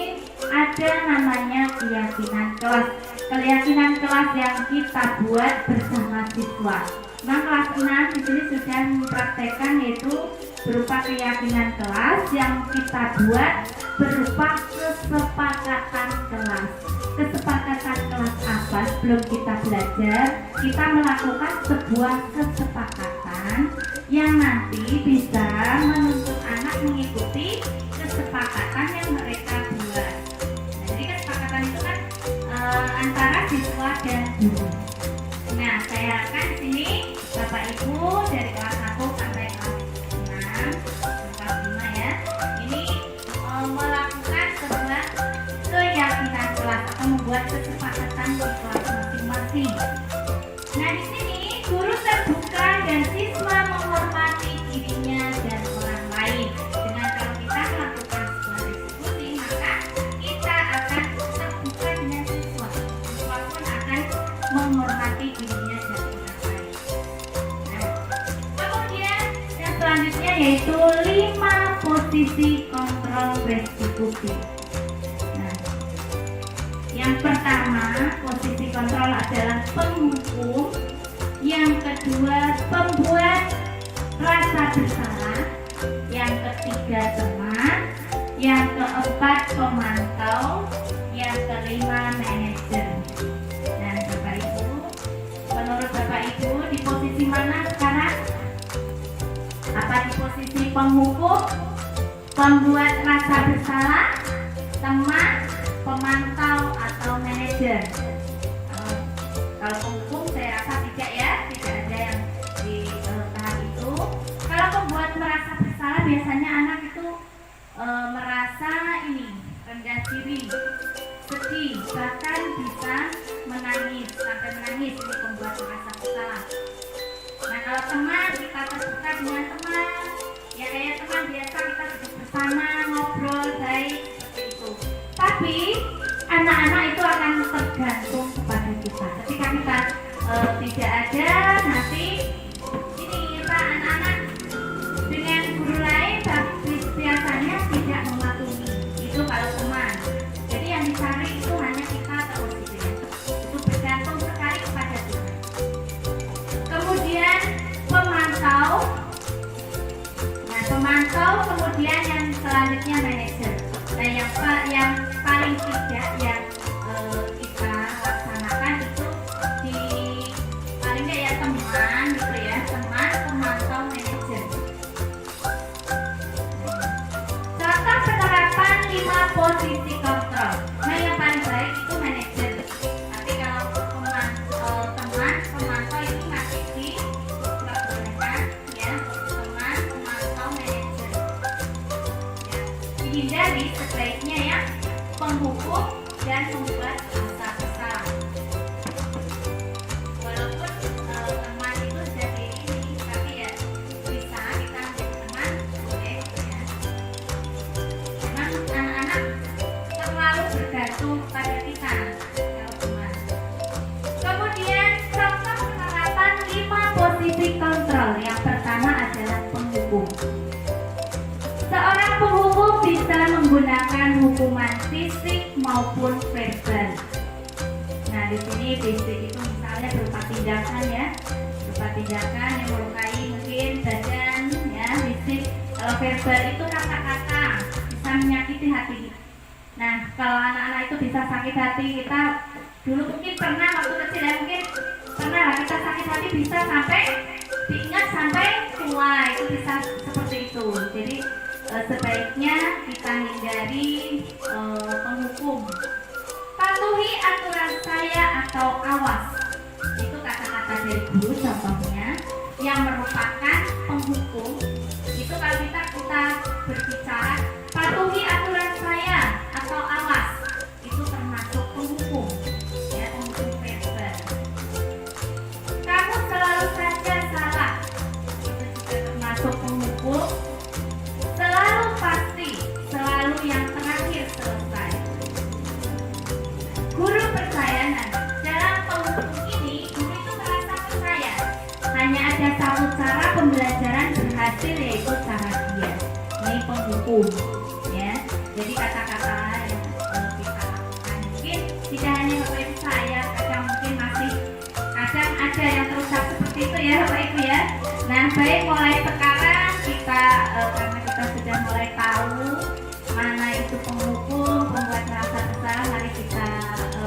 ada namanya keyakinan kelas. Keyakinan kelas yang kita buat bersama siswa. Nah, kelas 6 di sini sudah mempraktekkan, yaitu berupa keyakinan kelas yang kita buat berupa kesepakatan kelas. Kesepakatan kelas apa? Sebelum kita belajar, kita melakukan sebuah kesepakatan yang nanti bisa menuntut anak mengikuti kesepakatan yang mereka buat. Nah, jadi kesepakatan itu kan antara siswa dan guru. Nah, saya harapkan di sini Bapak Ibu dari kelas 1 sampai kelas 6, kelas 5 ya, ini melakukan sebuah keyakinan kelas atau membuat kesepakatan di kelas masing-masing. Nah, di sini guru terbuka dan siswa menghormati dirinya dan orang lain. Dengan kalau kita melakukan sebuah diskusi, maka kita akan terbuka dengan siswa. Siswa pun akan menghormati dirinya dan orang lain. Nah, kemudian yang selanjutnya yaitu 5 posisi kontrol restitusi. Nah, yang pertama posisi kontrol adalah penghukum, yang kedua pembuat rasa bersalah, yang ketiga teman, yang keempat pemantau, yang kelima manajer. Dan Bapak Ibu, menurut Bapak Ibu di posisi mana sekarang? Apa di posisi penghukum, pembuat rasa bersalah, teman, pemantau, atau manajer? Kalau penghukum saya rasa tidak ya, tidak ada yang di tahap itu. Kalau pembuat merasa bersalah, biasanya anak itu merasa ini rendah diri, sedih, bahkan bisa menangis, sampai menangis. Ini pembuat merasa bersalah. Nah, kalau teman, kita terbuka dengan teman, ya kayak teman biasa, kita duduk bersama, ngobrol baik seperti itu. Tapi anak-anak itu akan tergantung kepada kita. Ketika kita tidak ada, nanti ini kita anak-anak dengan guru lain biasanya tidak mematuhi. Itu kalau teman. Jadi yang dicari itu hanya kita terus gitu ya. Itu bergantung sekali kepada kita. Kemudian pemantau. Nah, pemantau, kemudian yang selanjutnya manajer. Nah, yang paling tidak yang kita laksanakan itu di paling nggak ya teman gitu ya, teman, pemantau, manajer. Contoh penerapan 5 posisi kontrol. Nah, yang paling baik itu manajer. Tapi kalau teman, pemantau itu masih diperbolehkan ya, teman, pemantau, manajer. Ya, dihindari sebaiknya ya penghukum dan membuat rasa bersalah. Walaupun teman itu jadi ini, tapi ya bisa kita menjadi teman boleh ya. Memang anak-anak terlalu bergantung pada kita kalau teman. Kemudian contoh penerapan 5 posisi kontrol. Yang pertama adalah penghukum. Seorang penghukum bisa menggunakan hukuman fisik maupun verbal. Nah, di sini fisik itu misalnya berupa tindakan ya, berupa tindakan yang melukai mungkin badan ya, fisik. Kalau verbal itu kata-kata, bisa menyakiti hati. Nah, kalau anak-anak itu bisa sakit hati, kita dulu mungkin pernah waktu kecil ya, mungkin pernah lah kita sakit hati bisa sampai diingat sampai tua, itu bisa seperti itu. Jadi sebaiknya kita hindari penghukum. Patuhi aturan saya atau awas. Itu kata-kata dari guru contohnya yang merupakan penghukum. Itu kalau kita berbicara patuhi aturan saya atau awas, itu termasuk penghukum ya, penghukum verbal. Kamu selalu saja salah, itu juga termasuk penghukum. Selalu pasti, selalu yang terakhir selesai. Guru percaya, nah, dalam penghukum ini guru itu merasa percaya. Hanya ada satu cara pembelajaran berhasil, yaitu cara dia. Ini penghukum. penghukum, ya. Jadi kata-kata yang kita lakukan mungkin tidak hanya Bapak Ibu saya, kadang mungkin masih kadang ada yang terucap seperti itu ya Bapak Ibu ya. Nah, baik mulai sekarang kita karena kita sudah mulai tahu mana itu penghukum, pembuat merasa bersalah, mari kita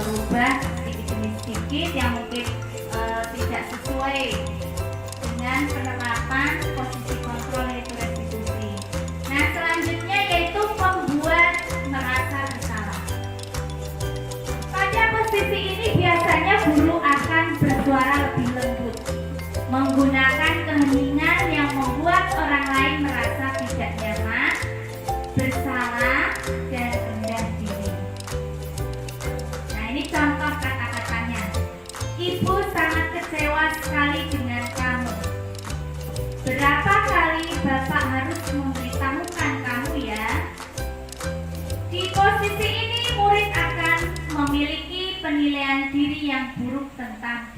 rubah sedikit demi sedikit yang mungkin tidak sesuai dengan penerapan posisi kontrol yaitu restitusi. Nah, selanjutnya yaitu pembuat merasa bersalah. Pada posisi ini biasanya guru akan bersuara lebih lembut, menggunakan keheningan yang membuat orang lain merasa tidak nyaman, bersalah, dan rendah diri. Nah, ini contoh kata-katanya. Ibu sangat kecewa sekali dengan kamu. Berapa kali Bapak harus memberitahukan kamu ya? Di posisi ini murid akan memiliki penilaian diri yang buruk tentang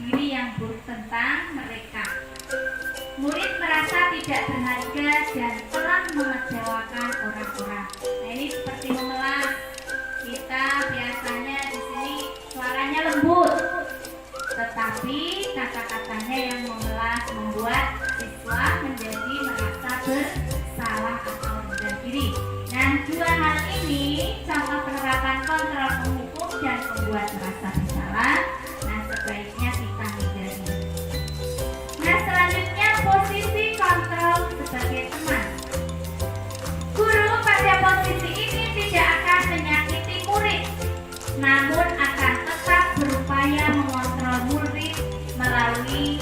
mereka. Murid merasa tidak berharga dan telah mengecewakan orang-orang. Nah, ini seperti memelas. Kita biasanya di sini suaranya lembut, tetapi kata-katanya yang memelas membuat siswa menjadi merasa bersalah atau rendah diri. Nah, dua hal ini contoh penerapan kontrol penghukum dan pembuat merasa bersalah. Nah, sebaiknya kita hindari. Nah, selanjutnya posisi kontrol sebagai teman. Guru pada posisi ini tidak akan menyakiti murid, namun akan tetap berupaya mengontrol murid melalui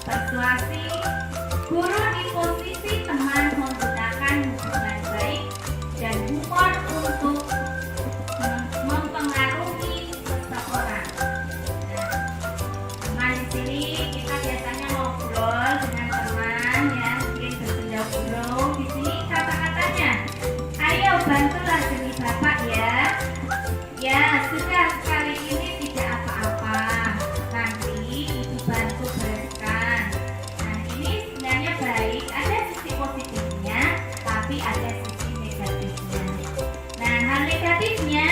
persuasi. Guru di posisi teman menggunakan hubungan baik dan humor untuk mempengaruhi seseorang. Nah, teman di sini kita biasanya ngobrol dengan teman ya, mungkin berjauh-jauh. Di sini kata-katanya, ayo bantulah demi Bapak ya. Ya, sudah kali ini tidak apa-apa. Nanti Ibu bantu bereskan. Nah, ini sebenarnya baik. Ada sisi positifnya, tapi ada sisi negatifnya. Nah, hal negatifnya,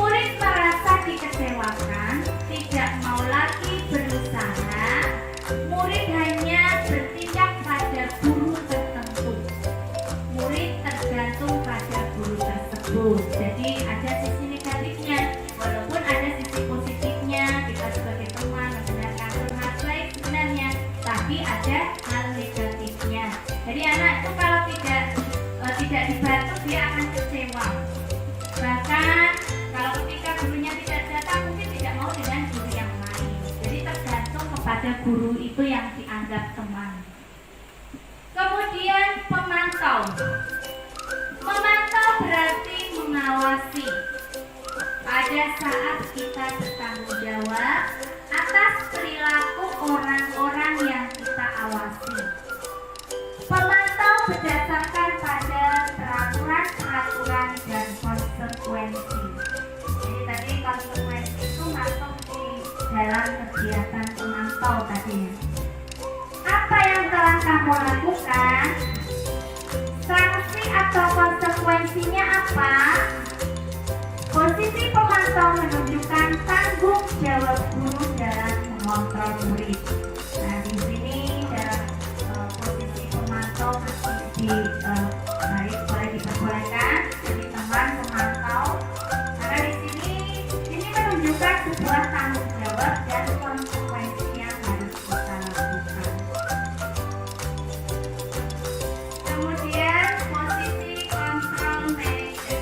murid merasa dikecewakan, tidak mau lagi berusaha. Murid hanya bertindak pada guru tertentu. Murid tergantung pada guru tersebut. Jadi ada sisi negatifnya, walaupun ada sisi positifnya. Kita sebagai teman mendengarkan curhat baik sebenarnya, tapi ada hal negatifnya. Jadi anak itu kalau tidak dibantu dia akan kecewa. Bahkan kalau ketika gurunya tidak datang mungkin tidak mau dengan guru yang lain. Jadi tergantung kepada guru itu yang dianggap teman. Kemudian pemantau. Memantau berarti mengawasi. Pada saat kita bertanggung jawab atas perilaku orang-orang yang kita awasi. Pemantau berdasarkan pada peraturan dan konsekuensi. Jadi tadi konsekuensi itu masuk di dalam kegiatan pemantau tadi. Apa yang telah kamu lakukan? Sanksi atau konsekuensinya apa? Posisi pemantau menunjukkan tanggung jawab guru dalam mengontrol murid. Nah, di sini dalam posisi pemantau masih baik boleh diperbolehkan jadi teman pemantau, karena di sini menunjukkan sebuah tanggung jawab dan konsekuensi yang harus kita lakukan. Kemudian posisi kontrol manager.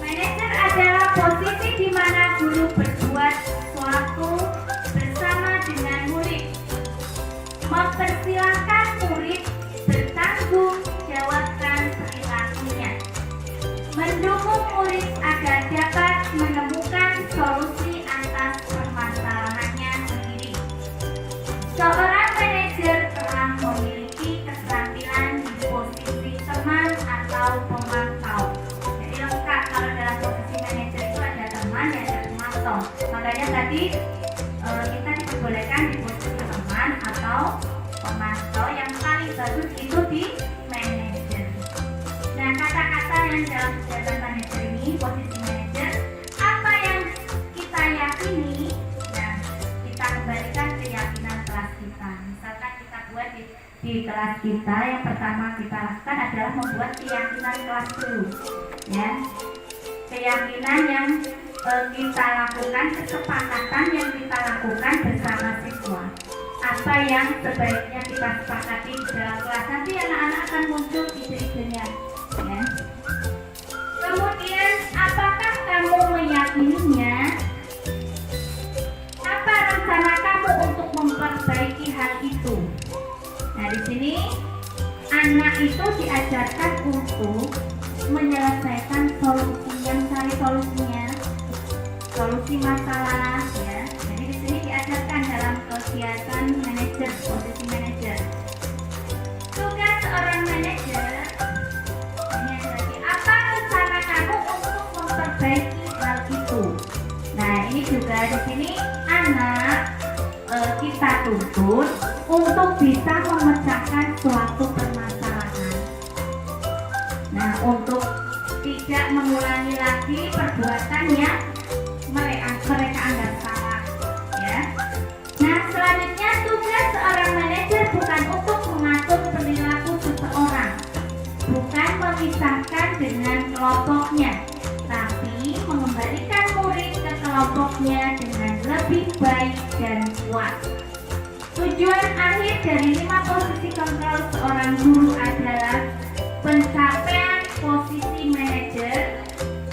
Manager adalah posisi di mana guru berbuat sesuatu bersama dengan murid, mempersilahkan murid bertanggung jawabkan perilakunya, mendukung murid agar dapat menemukan solusi atas permasalahannya sendiri. Seorang manajer telah memiliki keterampilan di posisi teman atau pemantau. Jadi lengkap kalau dalam posisi manajer itu ada teman dan ada pemantau. Makanya tadi kita diperbolehkan di posisi teman atau pemantau, yang paling bagus itu di manajer. Nah, kata-kata yang dalam jabatan manajer ini, posisi manajer, apa yang kita yakini, nah kita kembalikan keyakinan kelas kita. Misalkan kita buat di kelas kita, yang pertama kita lakukan adalah membuat keyakinan kelas dulu, ya. Keyakinan yang kita lakukan, kesepakatan yang kita lakukan bersama siswa. Apa yang sebaiknya kita sepakati di dalam kelas, nanti anak-anak akan muncul ide-idenya, ya. Kemudian, apakah kamu meyakininya? Apa rencana kamu untuk memperbaiki hal itu? Nah, di sini anak itu diajarkan untuk menyelesaikan solusinya, mencari solusinya, solusi masalah, ya. Jadi di sini diajarkan dalam kegiatan manajer, posisi manajer. Tugas seorang manajer ini lagi, apa rencana kamu untuk memperbaiki hal itu? Nah, ini juga di sini anak kita tuntut untuk bisa memecahkan suatu permasalahan. Nah, untuk tidak mengulangi lagi perbuatan yang mereka anggap salah, ya. Nah, selanjutnya tugas seorang manajer bukan untuk mengatur perilaku seseorang, bukan memisahkan dengan kelompoknya, tapi mengembalikan murid ke kelompoknya dengan lebih baik dan kuat. Tujuan akhir dari 5 posisi kontrol seorang guru adalah pencapaian posisi manajer,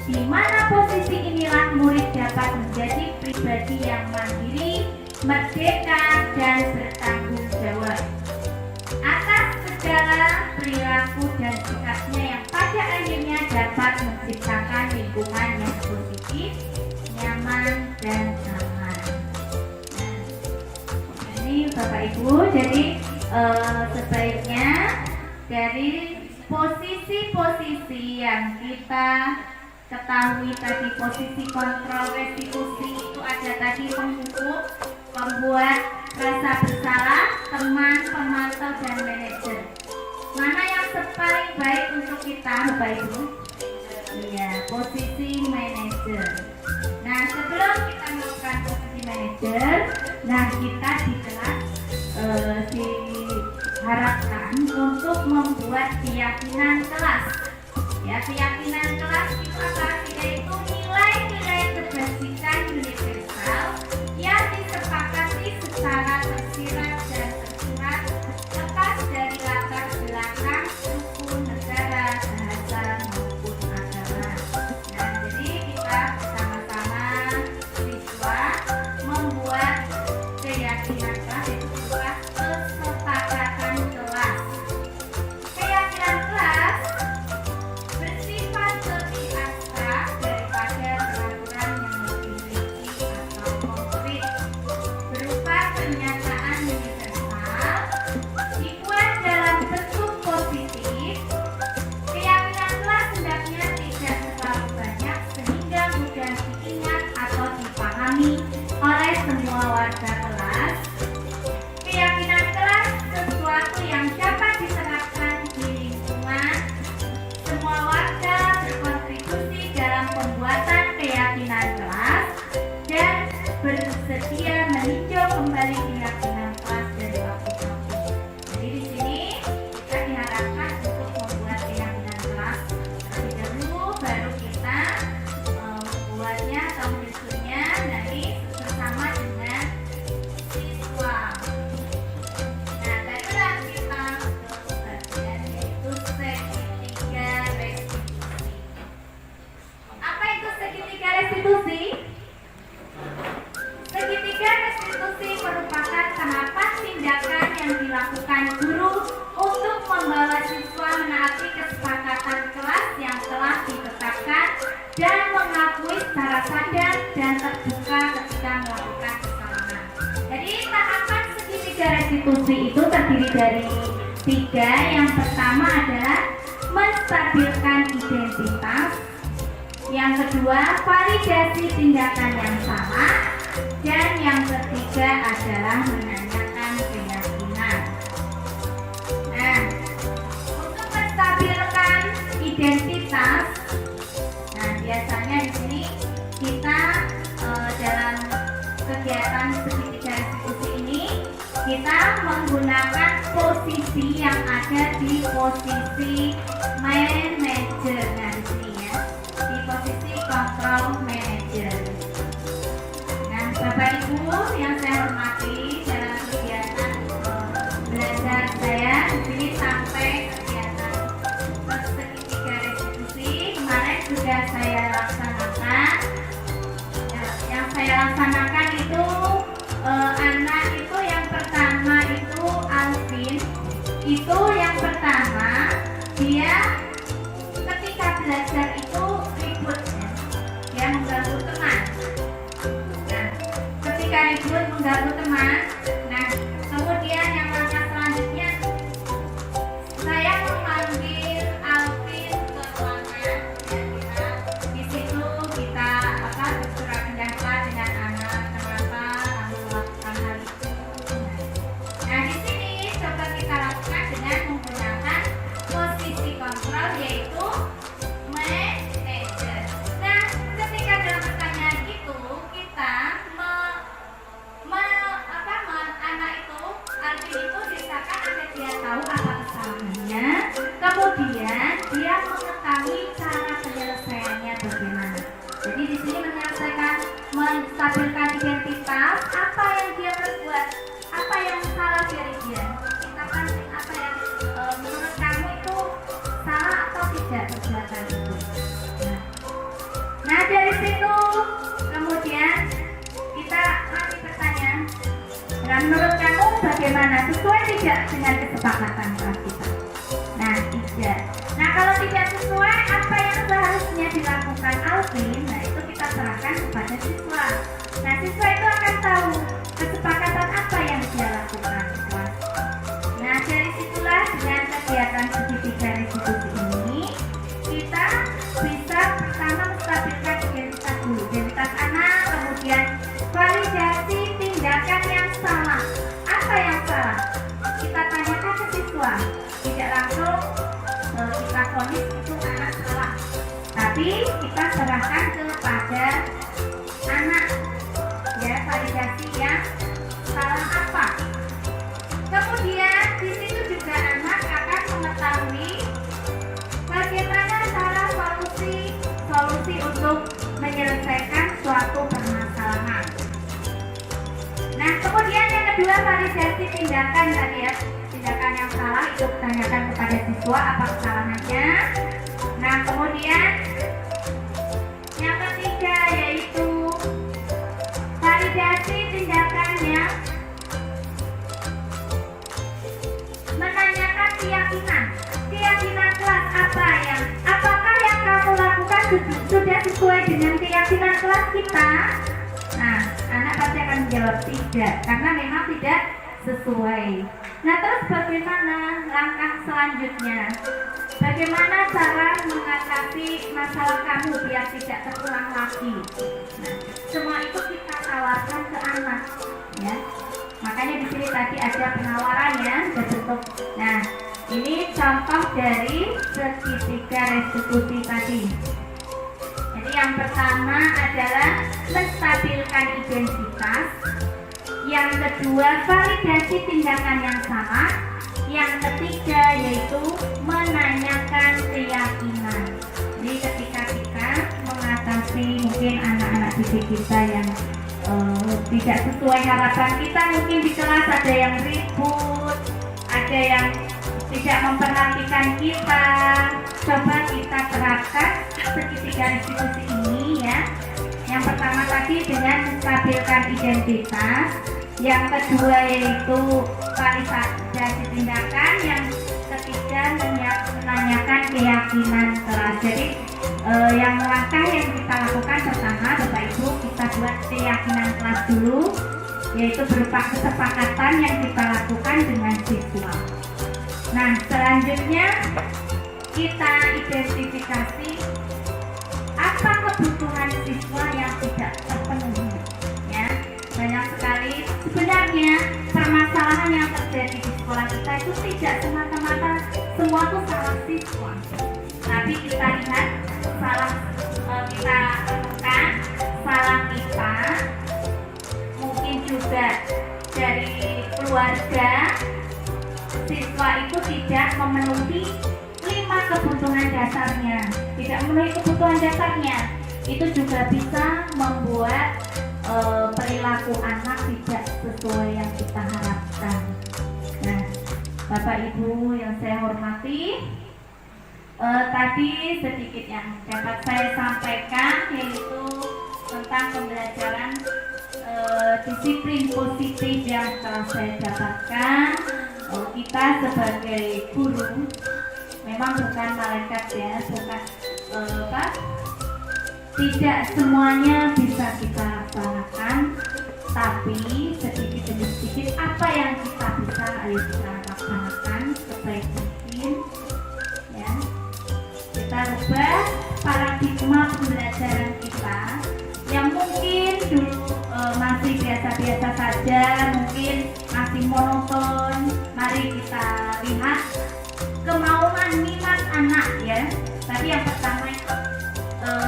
di mana posisi inilah murid dapat menjadi pribadi yang mandiri, merdeka, dan bertanggung jawab atas segala perilaku dan sikapnya yang pada akhirnya dapat menciptakan lingkungan yang positif, nyaman, dan aman. Nah, ini Bapak Ibu, jadi sebaiknya dari posisi-posisi yang kita ketahui tadi, posisi kontrol restitusi itu ada tadi penghukum, pembuat rasa bersalah, teman, pemantau, dan manajer. Mana yang paling baik untuk kita, Bapak Ibu? Iya, posisi manajer. Nah, sebelum kita melakukan posisi manajer, nah kita di kelas diharapkan untuk membuat keyakinan kelas. Ya, keyakinan kelas itu apa? Yaitu nilai-nilai kebajikan universal yang disepakati secara tersirat dan tersurat lepas dari latar belakang, suku, negara, bahasa, maupun agama. Nah, jadi kita bersama-sama siswa membuat keyakinan kelas, itu berupa kesepakatan kelas. Keyakinan kelas bersifat lebih abstrak daripada peraturan yang lebih rinci atau konkret, berupa pernyataan universal dibuat dalam bentuk positif. Keyakinan kelas hendaknya tidak terlalu banyak sehingga mudah diingat atau dipahami oleh semua warga kelas. Keyakinan kelas sesuatu yang dapat diterapkan di lingkungan. Semua warga berkontribusi dalam pembuatan keyakinan kelas dan bersedia meninjau kembali keyakinan kelas dari waktu ke waktu. Jadi di sini kita diharapkan untuk membuat keyakinan kelas terlebih dahulu, baru kita membuatnya atau menyusunnya dari bersama dengan siswa. Nah, barulah kita ke bagian yaitu segitiga restitusi. Apa itu segitiga restitusi? Segitiga restitusi merupakan tahapan tindakan yang dilakukan guru untuk membawa siswa menaati kesepakatan kelas yang telah ditetapkan dan mengakui secara sadar dan terbuka ketika melakukan kesalahan. Jadi tahapan segitiga restitusi itu terdiri dari 3. Yang pertama adalah menstabilkan identitas. Yang kedua, validasi tindakan yang salah. Dan yang ketiga adalah menanyakan keyakinan. kegiatan segitiga restitusi ini, kita menggunakan posisi yang ada di posisi manager. Nah, di sini ya, di posisi control manager. Nah, Bapak Ibu yang saya hormati dalam kegiatan belajar saya di sini sampai kegiatan segitiga restitusi kemarin sudah saya laksanakan. Yang saya laksanakan itu anak itu yang pertama itu Alvin, itu yang pertama dia ketika belajar itu ribut ya. Dia mengganggu teman. Nah, ketika ribut mengganggu teman, nah kemudian yang langkah selanjutnya saya memanggil Alvin ke ruangan ya, di situ kita bersurat pendapat dengan anak kenapa kamu melakukan hal itu. Nah, di sini coba kita lakukan dengan menggunakan posisi kontrol yaitu manager. Nah, ketika dalam pertanyaan itu kita anak itu Alvin itu misalkan ada dia tahu apa kesalahannya, kemudian dia mengetahui cara penyelesaiannya bagaimana. Jadi di sini menyelesaikan, menstabilkan identitas apa yang dia perbuat, apa yang salah dari dia. Kita pancing apa yang menurut kamu itu salah atau tidak perbuatan itu. Nah dari situ kemudian kita masih bertanya, nah menurut kamu bagaimana, sesuai tidak dengan kesepakatan kelas kita? Nah tidak. Nah kalau tidak sesuai apa yang seharusnya dilakukan Alvin, nah itu kita serahkan kepada siswa. Nah siswa itu akan tahu kesepakatan apa yang dia lakukan di kelas. Nah dari situlah dengan kegiatan segitiga restitusi ini kita bisa pertama menstabilkan identitas dulu, identitas anak, kemudian validasi tindakan yang salah. Apa yang salah? Kita tanyakan ke siswa, tidak langsung kita vonis itu anak salah, tapi kita serahkan kepada anak ya, validasi yang salah apa. Kemudian di situ juga anak akan mengetahui bagaimana cara solusi untuk menyelesaikan suatu permasalahan. Nah kemudian yang kedua validasi tindakan tadi ya, tindakan yang salah itu ditanyakan kepada siswa apa kesalahannya. Nah kemudian yang ketiga yaitu validasi tindakannya, menanyakan keyakinan kelas apakah yang kamu lakukan sudah sesuai dengan keyakinan kelas kita. Nah anak pasti akan menjawab tidak, karena memang tidak sesuai. Nah terus bagaimana langkah selanjutnya? Bagaimana cara mengatasi masalah kamu biar tidak terulang lagi? Nah, semua itu kita tawarkan ke anak, ya. Makanya di sini tadi ada penawarannya berbentuk. Nah, ini contoh dari segitiga restitusi tadi. Jadi yang pertama adalah menstabilkan identitas. Yang kedua, validasi tindakan yang salah. Yang ketiga yaitu menanyakan keyakinan. Jadi ketika kita mengatasi mungkin anak-anak didik kita yang tidak sesuai harapan kita, mungkin di kelas ada yang ribut, ada yang tidak memperhatikan kita, coba kita terapkan segitiga restitusi ini ya. Yang pertama tadi dengan menstabilkan identitas, yang kedua yaitu validasi tindakan, yang ketiga menanyakan keyakinan kelas. Jadi yang langkah yang kita lakukan pertama Bapak Ibu, kita buat keyakinan kelas dulu, yaitu berupa kesepakatan yang kita lakukan dengan siswa. Nah selanjutnya kita identifikasi apa kebutuhan siswa yang tidak terpenuhi. Ya, banyak sekali sebenarnya permasalahan yang terjadi di sekolah kita itu tidak semata-mata semua itu salah siswa, tapi kita lihat kita temukan salah kita, mungkin juga dari keluarga siswa itu tidak memenuhi 5 kebutuhan dasarnya, tidak memenuhi kebutuhan dasarnya, itu juga bisa membuat perilaku anak tidak sesuai yang kita harapkan. Nah, Bapak Ibu yang saya hormati, tadi sedikit yang dapat saya sampaikan yaitu tentang pembelajaran disiplin positif yang telah saya dapatkan. Kita sebagai guru memang bukan malaikat ya, bukan tidak semuanya bisa kita laksanakan, tapi sedikit demi sedikit apa yang kita bisa ayo kita laksanakan sebaik mungkin ya. Kita rubah paradigma pembelajaran kita yang mungkin dulu masih biasa-biasa saja, mungkin masih monoton. Mari kita lihat kemauan minat anak ya. Tadi yang pertama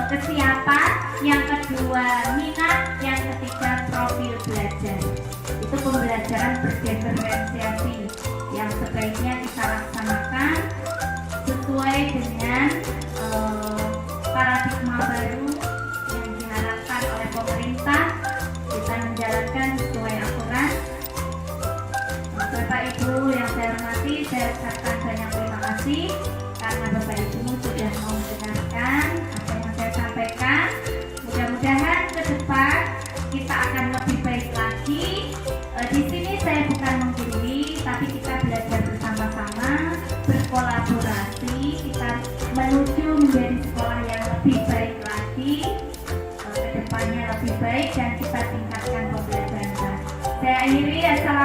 kesiapan, yang kedua minat, yang ketiga profil belajar. Itu pembelajaran berdiferensiasi yang sebaiknya kita laksanakan sesuai dengan paradigma baru yang diharapkan oleh pemerintah. Kita menjalankan sesuai aturan. Bapak Ibu yang saya hormati, saya ucapkan banyak terima kasih karena Bapak Ibu sudah mau mendengarkan apa yang saya sampaikan. Mudah-mudahan ke depan kita akan lebih baik lagi. Di sini saya bukan menggurui, tapi kita belajar bersama-sama, berkolaborasi, kita menuju menjadi sekolah yang lebih baik lagi, ke depannya lebih baik dan kita tingkatkan pembelajaran. Saya akhiri, assalamualaikum.